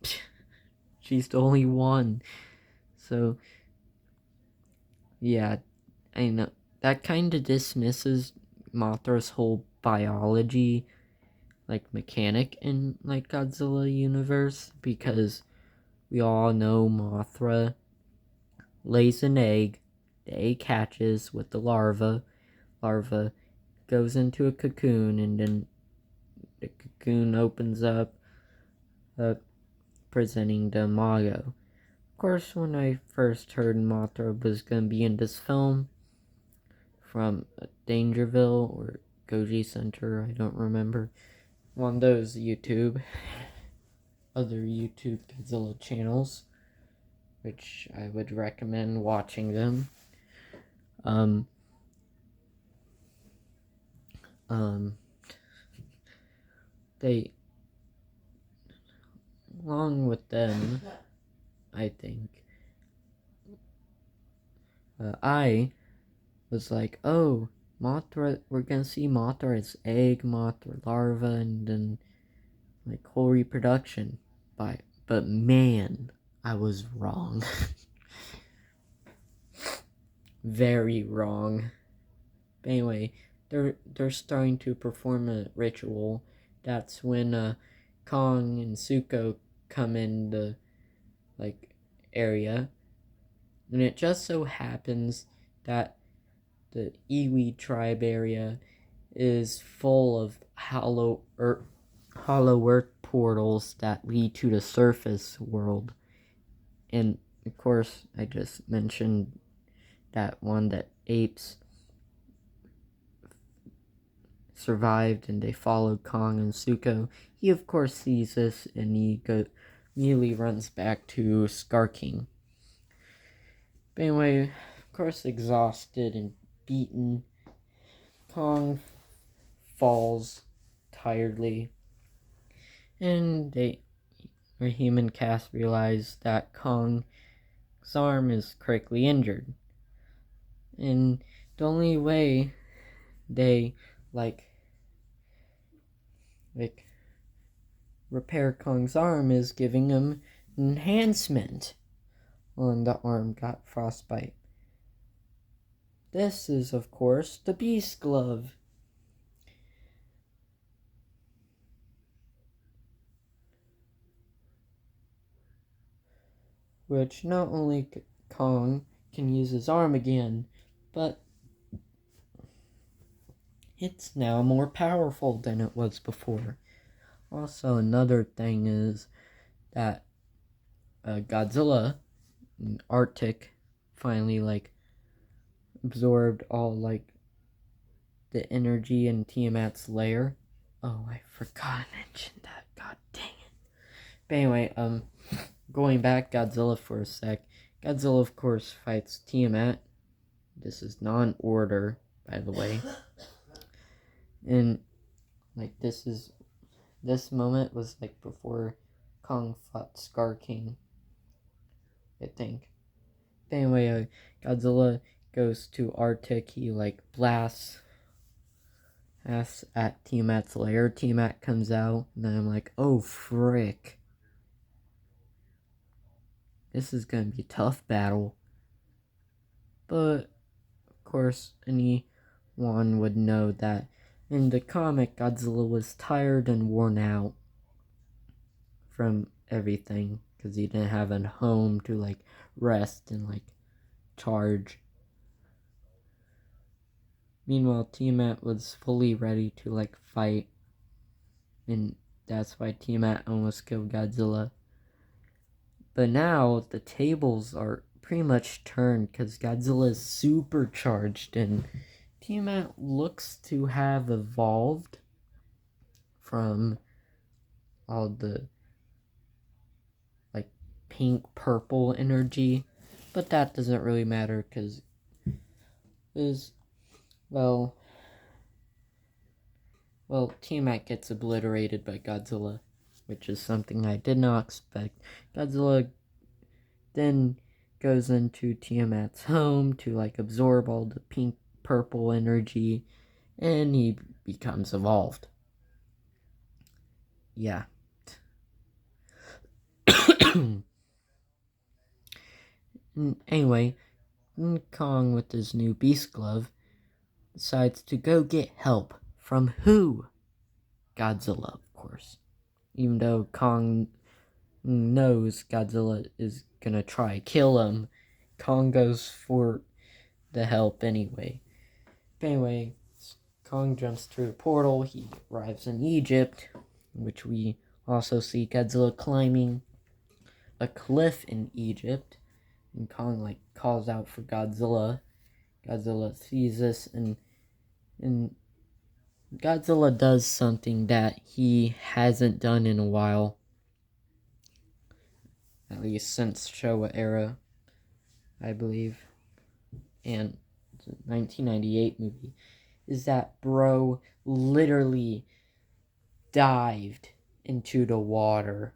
She's the only one. So yeah, I know that kind of dismisses Mothra's whole biology mechanic in Godzilla universe, because we all know Mothra lays an egg, the egg hatches with the larva goes into a cocoon, and then the cocoon opens up, presenting the imago. Of course, when I first heard Mothra was gonna be in this film from Dangerville or Goji Center, I don't remember, one of those other YouTube Godzilla channels, which I would recommend watching them. They, along with them, I think, I was like, oh, Mothra, we're gonna see Mothra's egg, Mothra larva, and then whole reproduction. But man, I was wrong. Very wrong. But anyway, they're starting to perform a ritual. That's when Kong and Zuko come in the area, and it just so happens that the Iwi tribe area is full of hollow earth portals that lead to the surface world. And of course, I just mentioned that one that apes survived and they followed Kong and Zuko. He of course sees this and he immediately runs back to Scar King. But anyway, of course, exhausted and beaten, Kong falls tiredly, and our human cast realize that Kong's arm is critically injured, and the only way they like repair Kong's arm is giving him enhancement on the arm got frostbite. This is, of course, the Beast Glove. Which not only Kong can use his arm again, but it's now more powerful than it was before. Also, another thing is that Godzilla in Arctic finally absorbed all the energy in Tiamat's lair. Oh, I forgot to mention that. God dang it. But anyway, going back Godzilla for a sec. Godzilla, of course, fights Tiamat. This is non-order, by the way. And this moment was before Kong fought Scar King, I think. But anyway, Godzilla goes to Arctic. He blasts at Tiamat's lair. Tiamat comes out, and then I'm like, oh frick. This is gonna be a tough battle. But of course, anyone would know that in the comic, Godzilla was tired and worn out from everything because he didn't have a home to rest and charge. Meanwhile, Tiamat was fully ready to fight, and that's why Tiamat almost killed Godzilla. But now the tables are pretty much turned because Godzilla is supercharged and Tiamat looks to have evolved from all the pink purple energy, but that doesn't really matter because Tiamat gets obliterated by Godzilla, which is something I did not expect. Godzilla then goes into Tiamat's home to absorb all the pink purple energy, and he becomes evolved. Yeah. Anyway, Kong with his new Beast Glove decides to go get help. From who? Godzilla, of course. Even though Kong knows Godzilla is gonna try kill him, Kong goes for the help anyway. But anyway, Kong jumps through the portal. He arrives in Egypt, which we also see Godzilla climbing a cliff in Egypt. And Kong calls out for Godzilla. Godzilla sees this and Godzilla does something that he hasn't done in a while. At least since Showa era, I believe. And the 1998 movie. Is that bro literally dived into the water.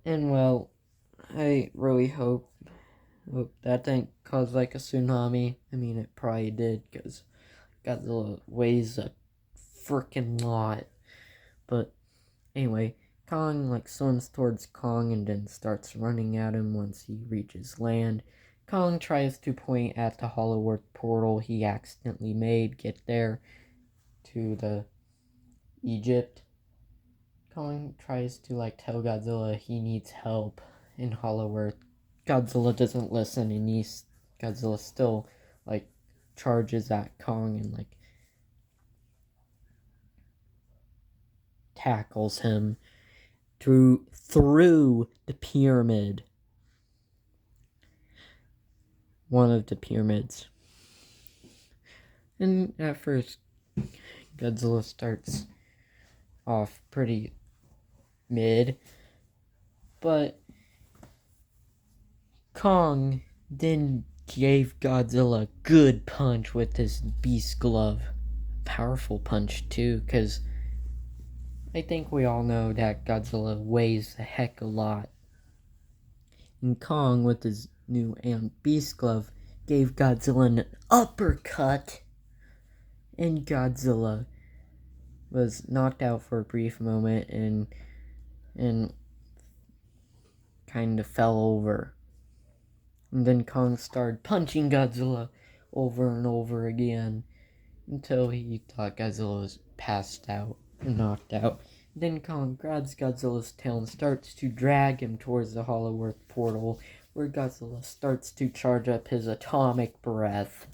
And well, I really hope that didn't cause a tsunami. I mean, it probably did because Godzilla weighs a freaking lot. But anyway, Kong swims towards Kong and then starts running at him once he reaches land. Kong tries to point at the Hollow Earth portal he accidentally made, get there to the Egypt. Kong tries to like tell Godzilla he needs help in Hollow Earth. Godzilla doesn't listen, and Godzilla still like charges at Kong and like tackles him through the pyramid. One of the pyramids. And at first, Godzilla starts off pretty mid, but Kong then gave Godzilla a good punch with his beast glove. Powerful punch too, because I think we all know that Godzilla weighs a heck a lot. And Kong, with his new beast glove, gave Godzilla an uppercut, and Godzilla was knocked out for a brief moment and kind of fell over. And then Kong started punching Godzilla over and over again until he thought Godzilla was passed out and knocked out. Then Kong grabs Godzilla's tail and starts to drag him towards the Hollow Earth portal, where Godzilla starts to charge up his atomic breath.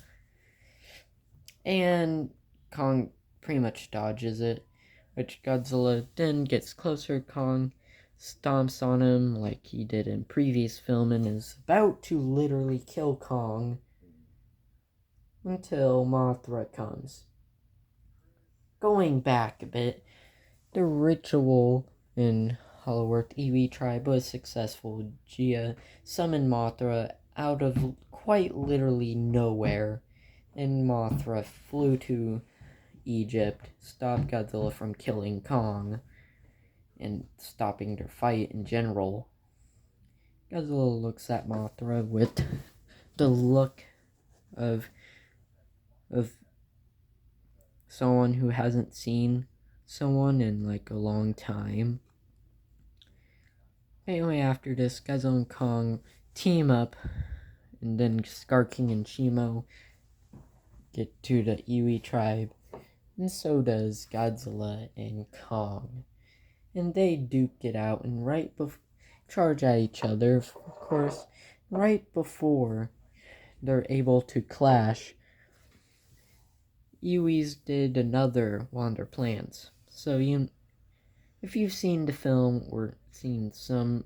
And Kong pretty much dodges it, which Godzilla then gets closer. Kong stomps on him like he did in previous film and is about to literally kill Kong until Mothra comes. Going back a bit, the ritual in Hollow Earth Iwi tribe was successful. Gia summoned Mothra out of quite literally nowhere, and Mothra flew to Egypt, stopped Godzilla from killing Kong, and stopping their fight in general. Godzilla looks at Mothra with the look of someone who hasn't seen someone in like a long time. Anyway, after this, Godzilla and Kong team up, and then Scar King and Shimo get to the Iwi tribe, and so does Godzilla and Kong. And they duke it out and charge at each other, of course. Right before they're able to clash, Iwis did another one of their plans. So if you've seen the film or seen some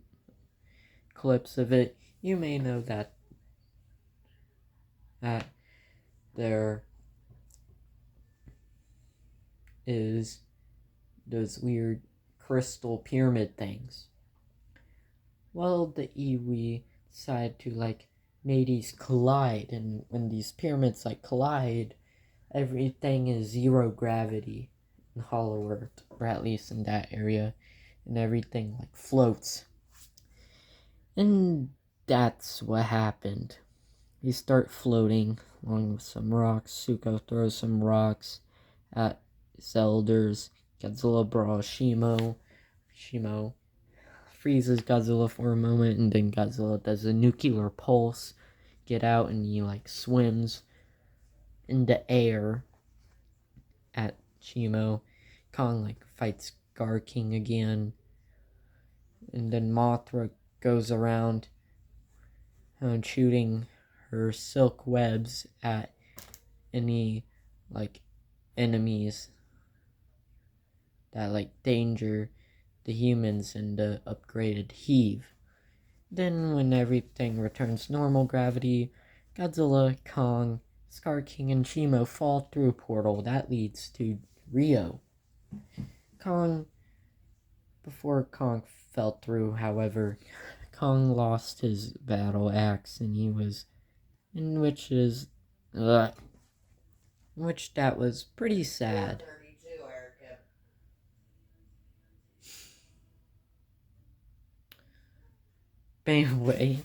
clips of it, you may know that there is those weird crystal pyramid things. Well, the Iwi decide to like make these collide, and when these pyramids like collide, everything is zero gravity in Hollow Earth, or at least in that area, and everything like floats. And that's what happened. They start floating along with some rocks. Suko throws some rocks at his elders. Godzilla brawls Shimo. Shimo freezes Godzilla for a moment, and then Godzilla does a nuclear pulse, get out, and he like swims in the air at Shimo. Kong like fights Gar King again, and then Mothra goes around shooting her silk webs at any like enemies that like danger the humans in the upgraded Heave. Then when everything returns normal gravity, Godzilla, Kong, Scar King, and Shimo fall through a portal that leads to Rio. Before Kong fell through, however, Kong lost his battle axe, and which that was pretty sad. Anyway,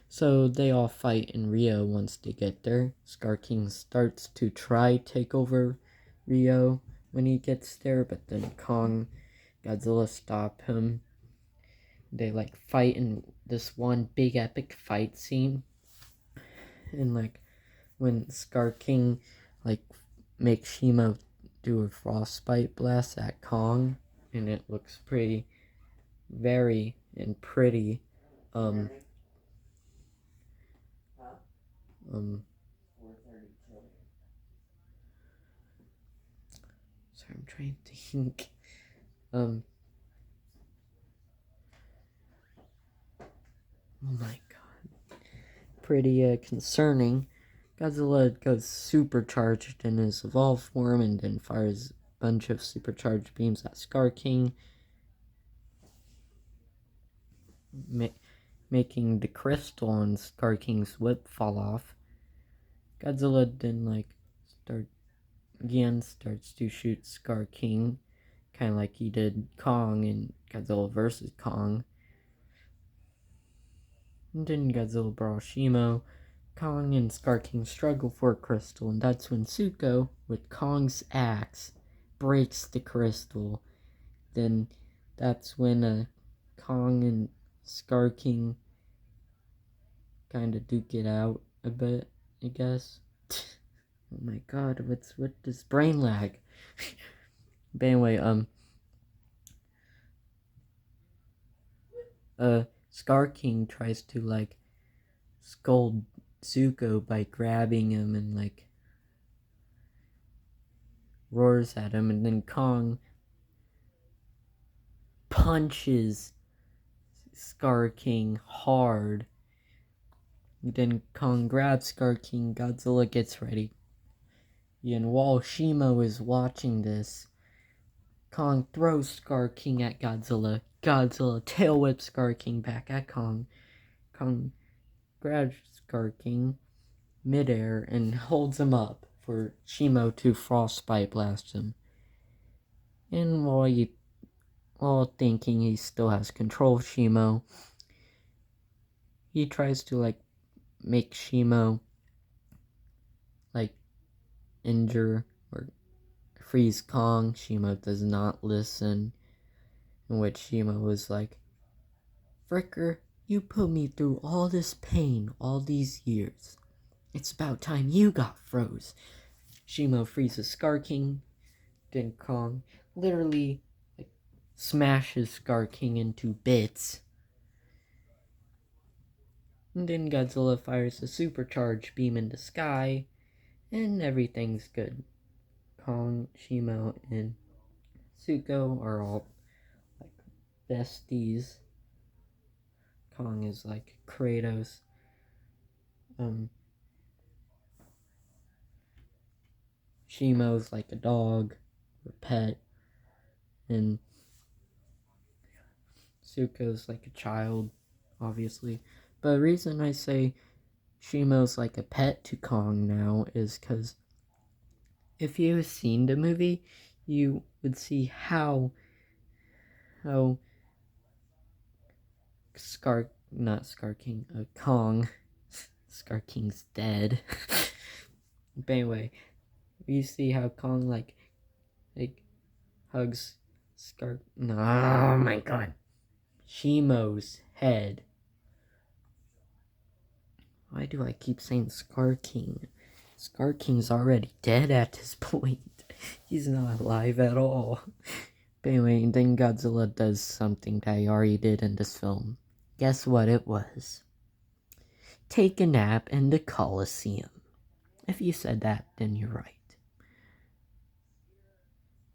so they all fight in Rio once they get there. Scar King starts to try take over Rio when he gets there, but then Godzilla stop him. They like fight in this one big epic fight scene, and like when Scar King like makes Shimo do a frostbite blast at Kong, and it looks very pretty. Um, um, sorry, I'm trying to think. Um, oh my god, pretty concerning. Godzilla goes supercharged in his evolved form and then fires a bunch of supercharged beams at Scar King, making the crystal on Scar King's whip fall off. Godzilla then starts to shoot Scar King, kind of like he did Kong in Godzilla vs. Kong. And then Godzilla brawls Shimo. Kong and Scar King struggle for a crystal, and that's when Zuko, with Kong's axe, breaks the crystal. Then that's when Kong and Scar King kind of duke it out a bit, I guess. Oh my god, what's with this brain lag? But anyway, Scar King tries to scold Zuko by grabbing him and roars at him, and then Kong punches Scar King hard. Then Kong grabs Scar King, Godzilla gets ready. And while Shimo is watching this, Kong throws Scar King at Godzilla. Godzilla tail whips Scar King back at Kong. Kong grabs Scar King midair and holds him up for Shimo to frostbite blast him. And while thinking he still has control of Shimo, he tries to make Shimo injure or freeze Kong. Shimo does not listen, in which Shimo was like, Fricker, you put me through all this pain all these years. It's about time you got froze. Shimo freezes Scar King, then Kong literally smashes Scar King into bits. And then Godzilla fires a supercharged beam in the sky, and everything's good. Kong, Shimo, and Zuko are all besties. Kong is like Kratos. Shimo's like a dog or pet, and Zuko's like a child, obviously. But the reason I say Shimo's like a pet to Kong now is because if you've seen the movie, you would see how Kong, Scar King's dead. But anyway, you see how Kong like hugs oh my god, Shimo's head. Why do I keep saying Scar King? Scar King's already dead at this point. He's not alive at all. But anyway, then Godzilla does something that he already did in this film. Guess what it was? Take a nap in the Coliseum. If you said that, then you're right.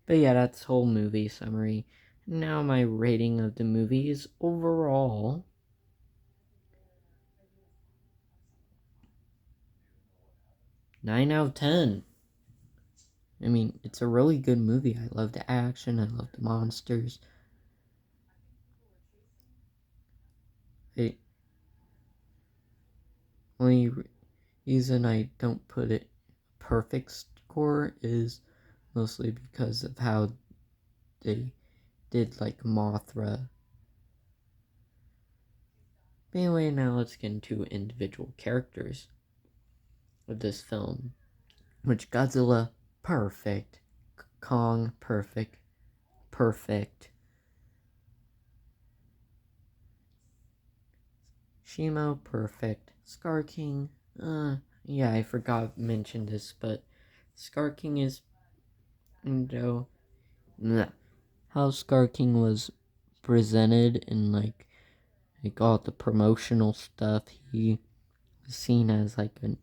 But yeah, that's whole movie summary. Now my rating of the movie is overall 9 out of 10. I mean, it's a really good movie. I love the action. I love the monsters. The only reason I don't put it perfect score is mostly because of how they did Mothra. But anyway, now let's get into individual characters of this film. Which Godzilla, perfect. Kong, perfect. Shimo, perfect. Scar King, yeah, I forgot to mention this, but Scar King is, how Scar King was presented in like all the promotional stuff. He was seen as like a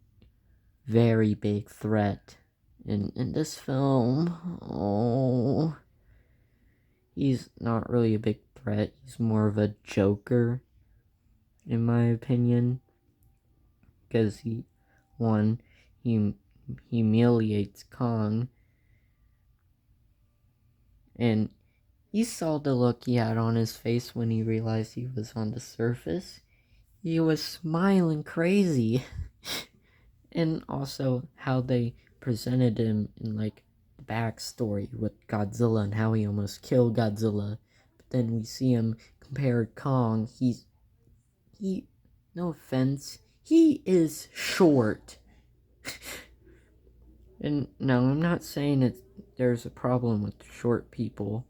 very big threat in this film. Oh, he's not really a big threat. He's more of a joker, in my opinion, because he humiliates Kong, and you saw the look he had on his face when he realized he was on the surface. He was smiling crazy. And also how they presented him in like the backstory with Godzilla and how he almost killed Godzilla. But then we see him compared Kong. He no offense, he is short. And no, I'm not saying there's a problem with short people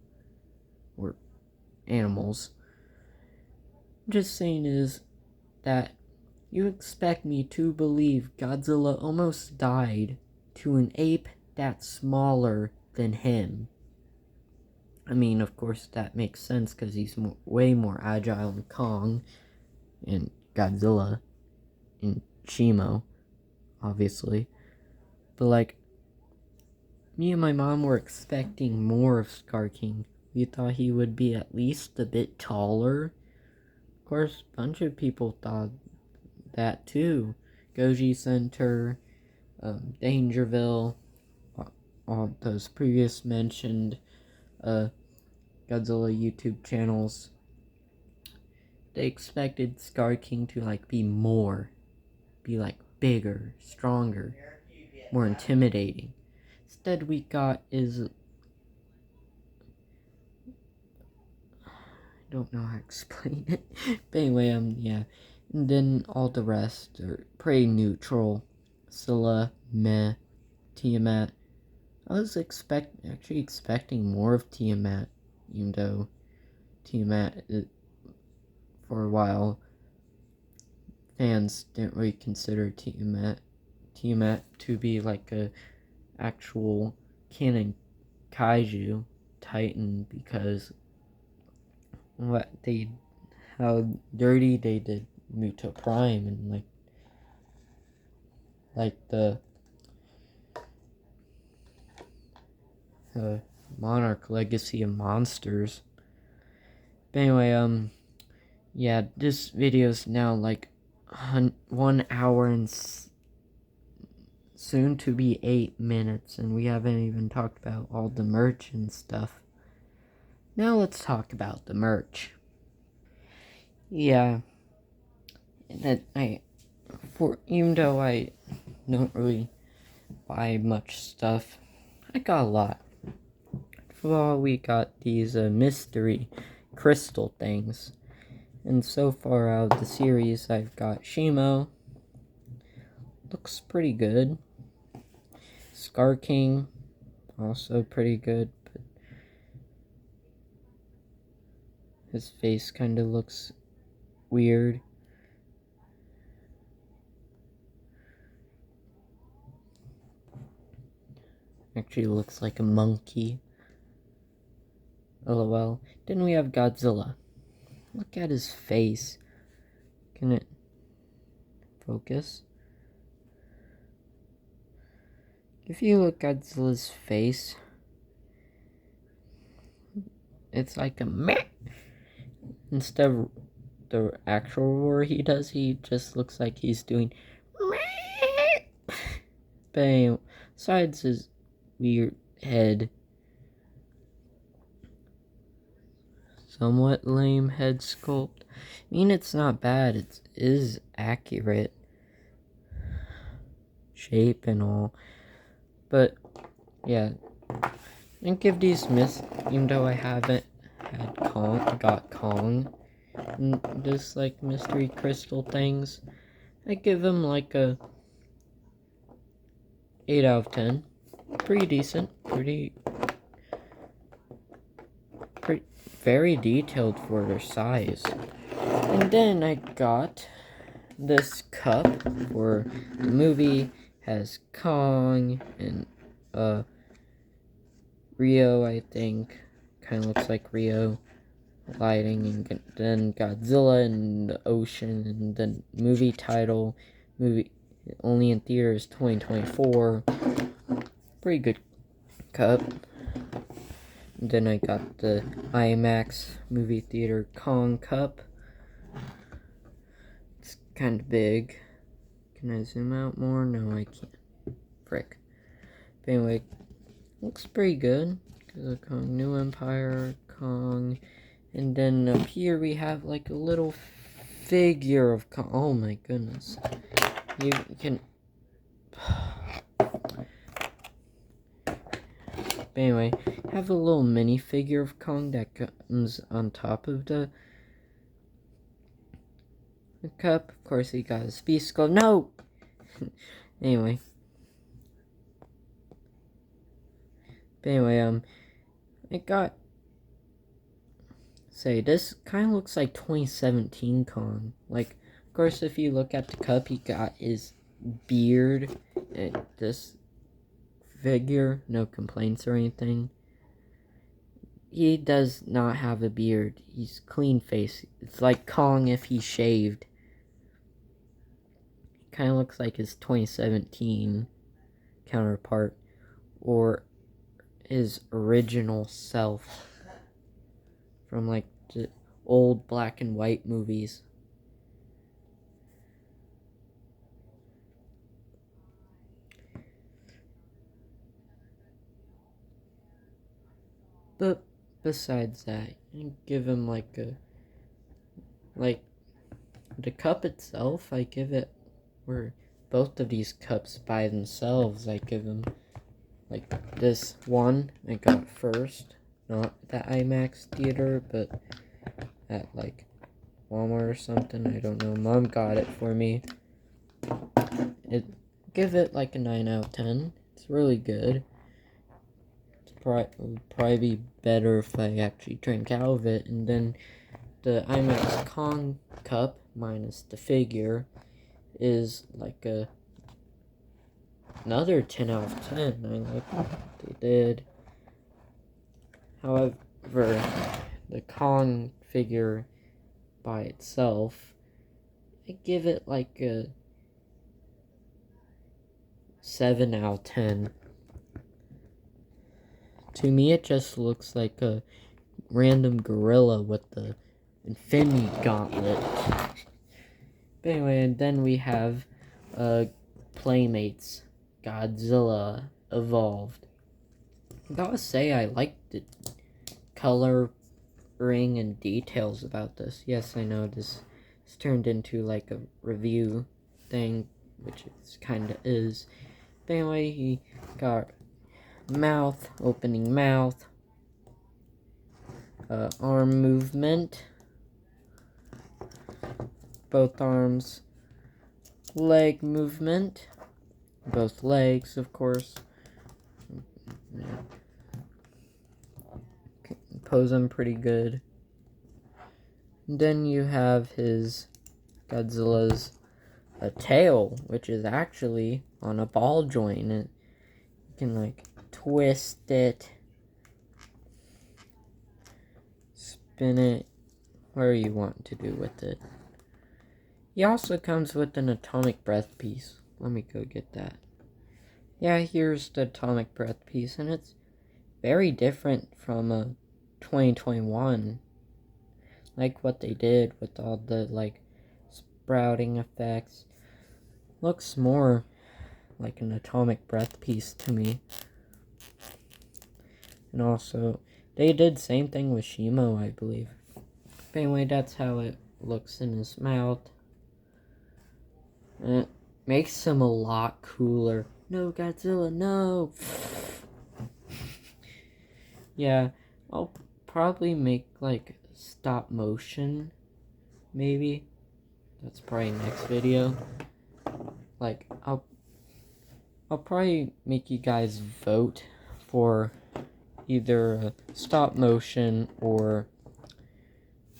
or animals. I'm just saying is that you expect me to believe Godzilla almost died to an ape that's smaller than him. I mean, of course, that makes sense because he's way more agile than Kong and Godzilla and Shimo, obviously. But, like, me and my mom were expecting more of Scar King. We thought he would be at least a bit taller. Of course, a bunch of people thought that too. Goji Center, Dangerville, all those previous mentioned Godzilla YouTube channels. They expected Scar King to like be like bigger, stronger, more intimidating. Instead, we got is I don't know how to explain it. But anyway, yeah. And then all the rest are pretty neutral. Scylla, meh, Tiamat. I was actually expecting more of Tiamat, even though Tiamat, for a while, fans didn't really consider Tiamat to be like a actual canon kaiju titan because how dirty they did Muto Prime and like the Monarch Legacy of Monsters. But anyway, yeah, this video's now like 1 hour and soon to be 8 minutes, and we haven't even talked about all the merch and stuff. Now let's talk about the merch. Yeah, that even though I don't really buy much stuff, I got a lot. First of all, we got these mystery crystal things. And so far out of the series, I've got Shimo. Looks pretty good. Scar King, also pretty good. But his face kind of looks weird. Actually looks like a monkey. LOL. Then we have Godzilla. Look at his face. Can it focus? If you look at Godzilla's face, it's like a meh. Instead of the actual roar he does, he just looks like he's doing meh. But besides his weird head, somewhat lame head sculpt. I mean, it's not bad. It is accurate shape and all. But yeah, and give these even though I haven't got Kong, and just like mystery crystal things, I give them like a 8 out of 10. Pretty decent. Pretty very detailed for their size. And then I got this cup for the movie. Has Kong and Rio, I think, kind of looks like Rio lighting, and then Godzilla in the ocean, and the movie title, movie only in theaters 2024. Pretty good cup. And then I got the IMAX movie theater Kong cup. It's kind of big. Can I zoom out more? No, I can't. Frick. But anyway, looks pretty good. Kong New Empire, Kong. And then up here we have like a little figure of Kong. Oh my goodness. You can... But anyway, have a little mini figure of Kong that comes on top of the cup. Of course, he got his beast skull. No! Anyway. But anyway, it got... Say, this kind of looks like 2017 Kong. Like, of course, if you look at the cup, he got his beard. This figure, no complaints or anything. He does not have a beard. He's clean face. It's like Kong if he shaved. Kind of looks like his 2017 counterpart, or his original self from like the old black and white movies. But besides that, you give him like the cup itself, I give it, or both of these cups by themselves, I give them, like this one I got first, not the IMAX theater, but at like Walmart or something, I don't know, Mom got it for me. Give it like a 9 out of 10, it's really good. It would probably be better if I actually drank out of it. And then the IMAX Kong cup, minus the figure, is like another 10 out of 10. I like what they did. However, the Kong figure by itself, I give it like a 7 out of 10. To me, it just looks like a random gorilla with the Infinity Gauntlet. But anyway, and then we have Playmates Godzilla Evolved. I gotta say, I like the coloring and details about this. Yes, I know this turned into like a review thing, which it kind of is. But anyway, he got mouth, opening mouth, arm movement, both arms, leg movement, both legs, of course. Pose him pretty good. And then you have his Godzilla's tail, which is actually on a ball joint. And you can like twist it, spin it, whatever you want to do with it. He also comes with an atomic breath piece. Let me go get that. Yeah, here's the atomic breath piece, and it's very different from 2021. Like what they did with all the like sprouting effects. Looks more like an atomic breath piece to me. And also, they did same thing with Shimo, I believe. But anyway, that's how it looks in his mouth. And it makes him a lot cooler. No, Godzilla, no! Yeah, I'll probably make, like, stop motion, maybe. That's probably next video. Like, I'll probably make you guys vote for either stop motion or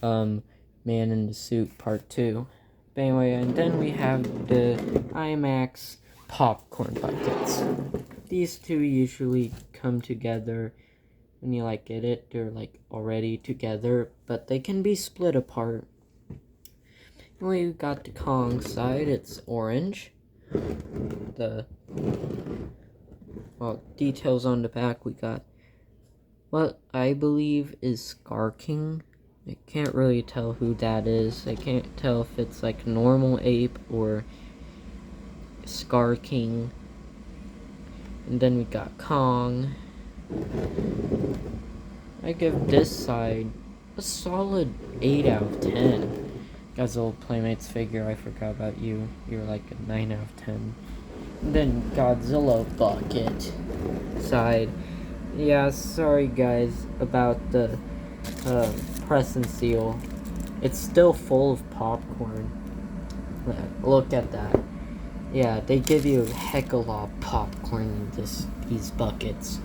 Man in the Suit Part 2. But anyway, and then we have the IMAX popcorn buckets. These two usually come together when you like get it, they're like already together, but they can be split apart. We got the Kong side, it's orange. The details on the back, we got what I believe is Scar King. I can't really tell who that is. I can't tell if it's like normal ape or Scar King. And then we got Kong. I give this side a solid 8 out of 10. Godzilla Playmates figure, I forgot about you. You're like a 9 out of 10. And then Godzilla bucket side. Yeah, sorry guys about the press and seal. It's still full of popcorn. Look at that. Yeah, they give you a heck of a lot of popcorn in these buckets.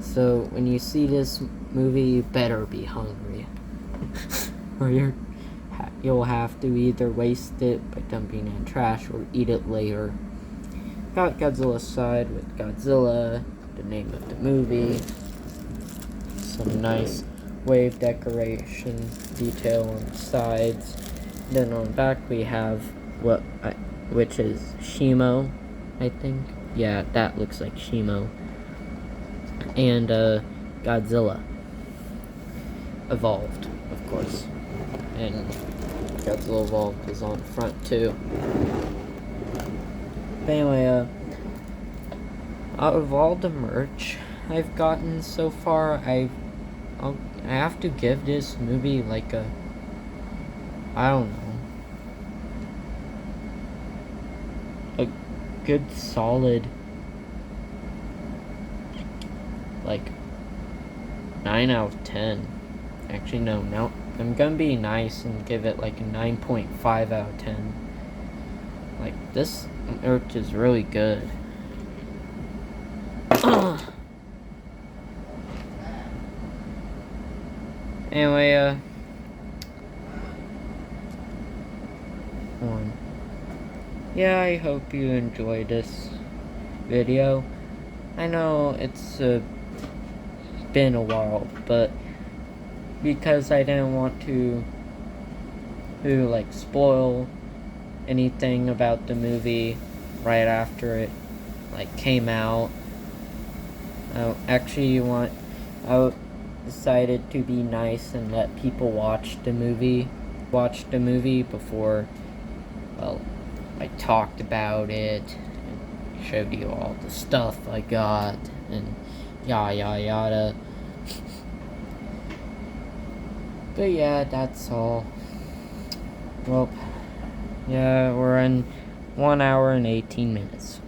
So when you see this movie, you better be hungry, or you'll have to either waste it by dumping it in trash or eat it later. Got Godzilla's side with Godzilla, the name of the movie, some nice wave decoration detail on the sides. Then on the back we have which is Shimo, I think. Yeah, that looks like Shimo. And Godzilla Evolved, of course. And Godzilla Evolved is on the front too. But anyway, out of all the merch I've gotten so far, I have to give this movie like a, I don't know, a good solid like 9 out of 10. Actually no, I'm gonna be nice and give it like a 9.5 out of 10. Like, this merch is really good. Anyway, yeah, I hope you enjoyed this video. I know it's been a while, but because I didn't want to like spoil anything about the movie right after it like came out, I decided to be nice and let people watch the movie before, well, I talked about it and showed you all the stuff I got and yada yada yada. But yeah, that's all. Well, yeah, we're in 1 hour and 18 minutes.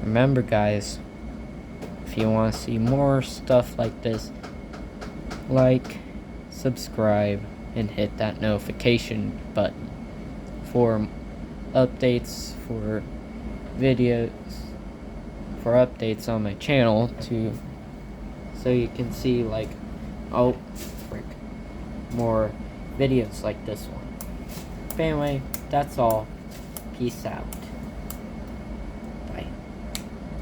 Remember guys, if you want to see more stuff like this, like, subscribe, and hit that notification button for updates, for videos, for updates on my channel, so you can see like, more videos like this one. But anyway, that's all. Peace out.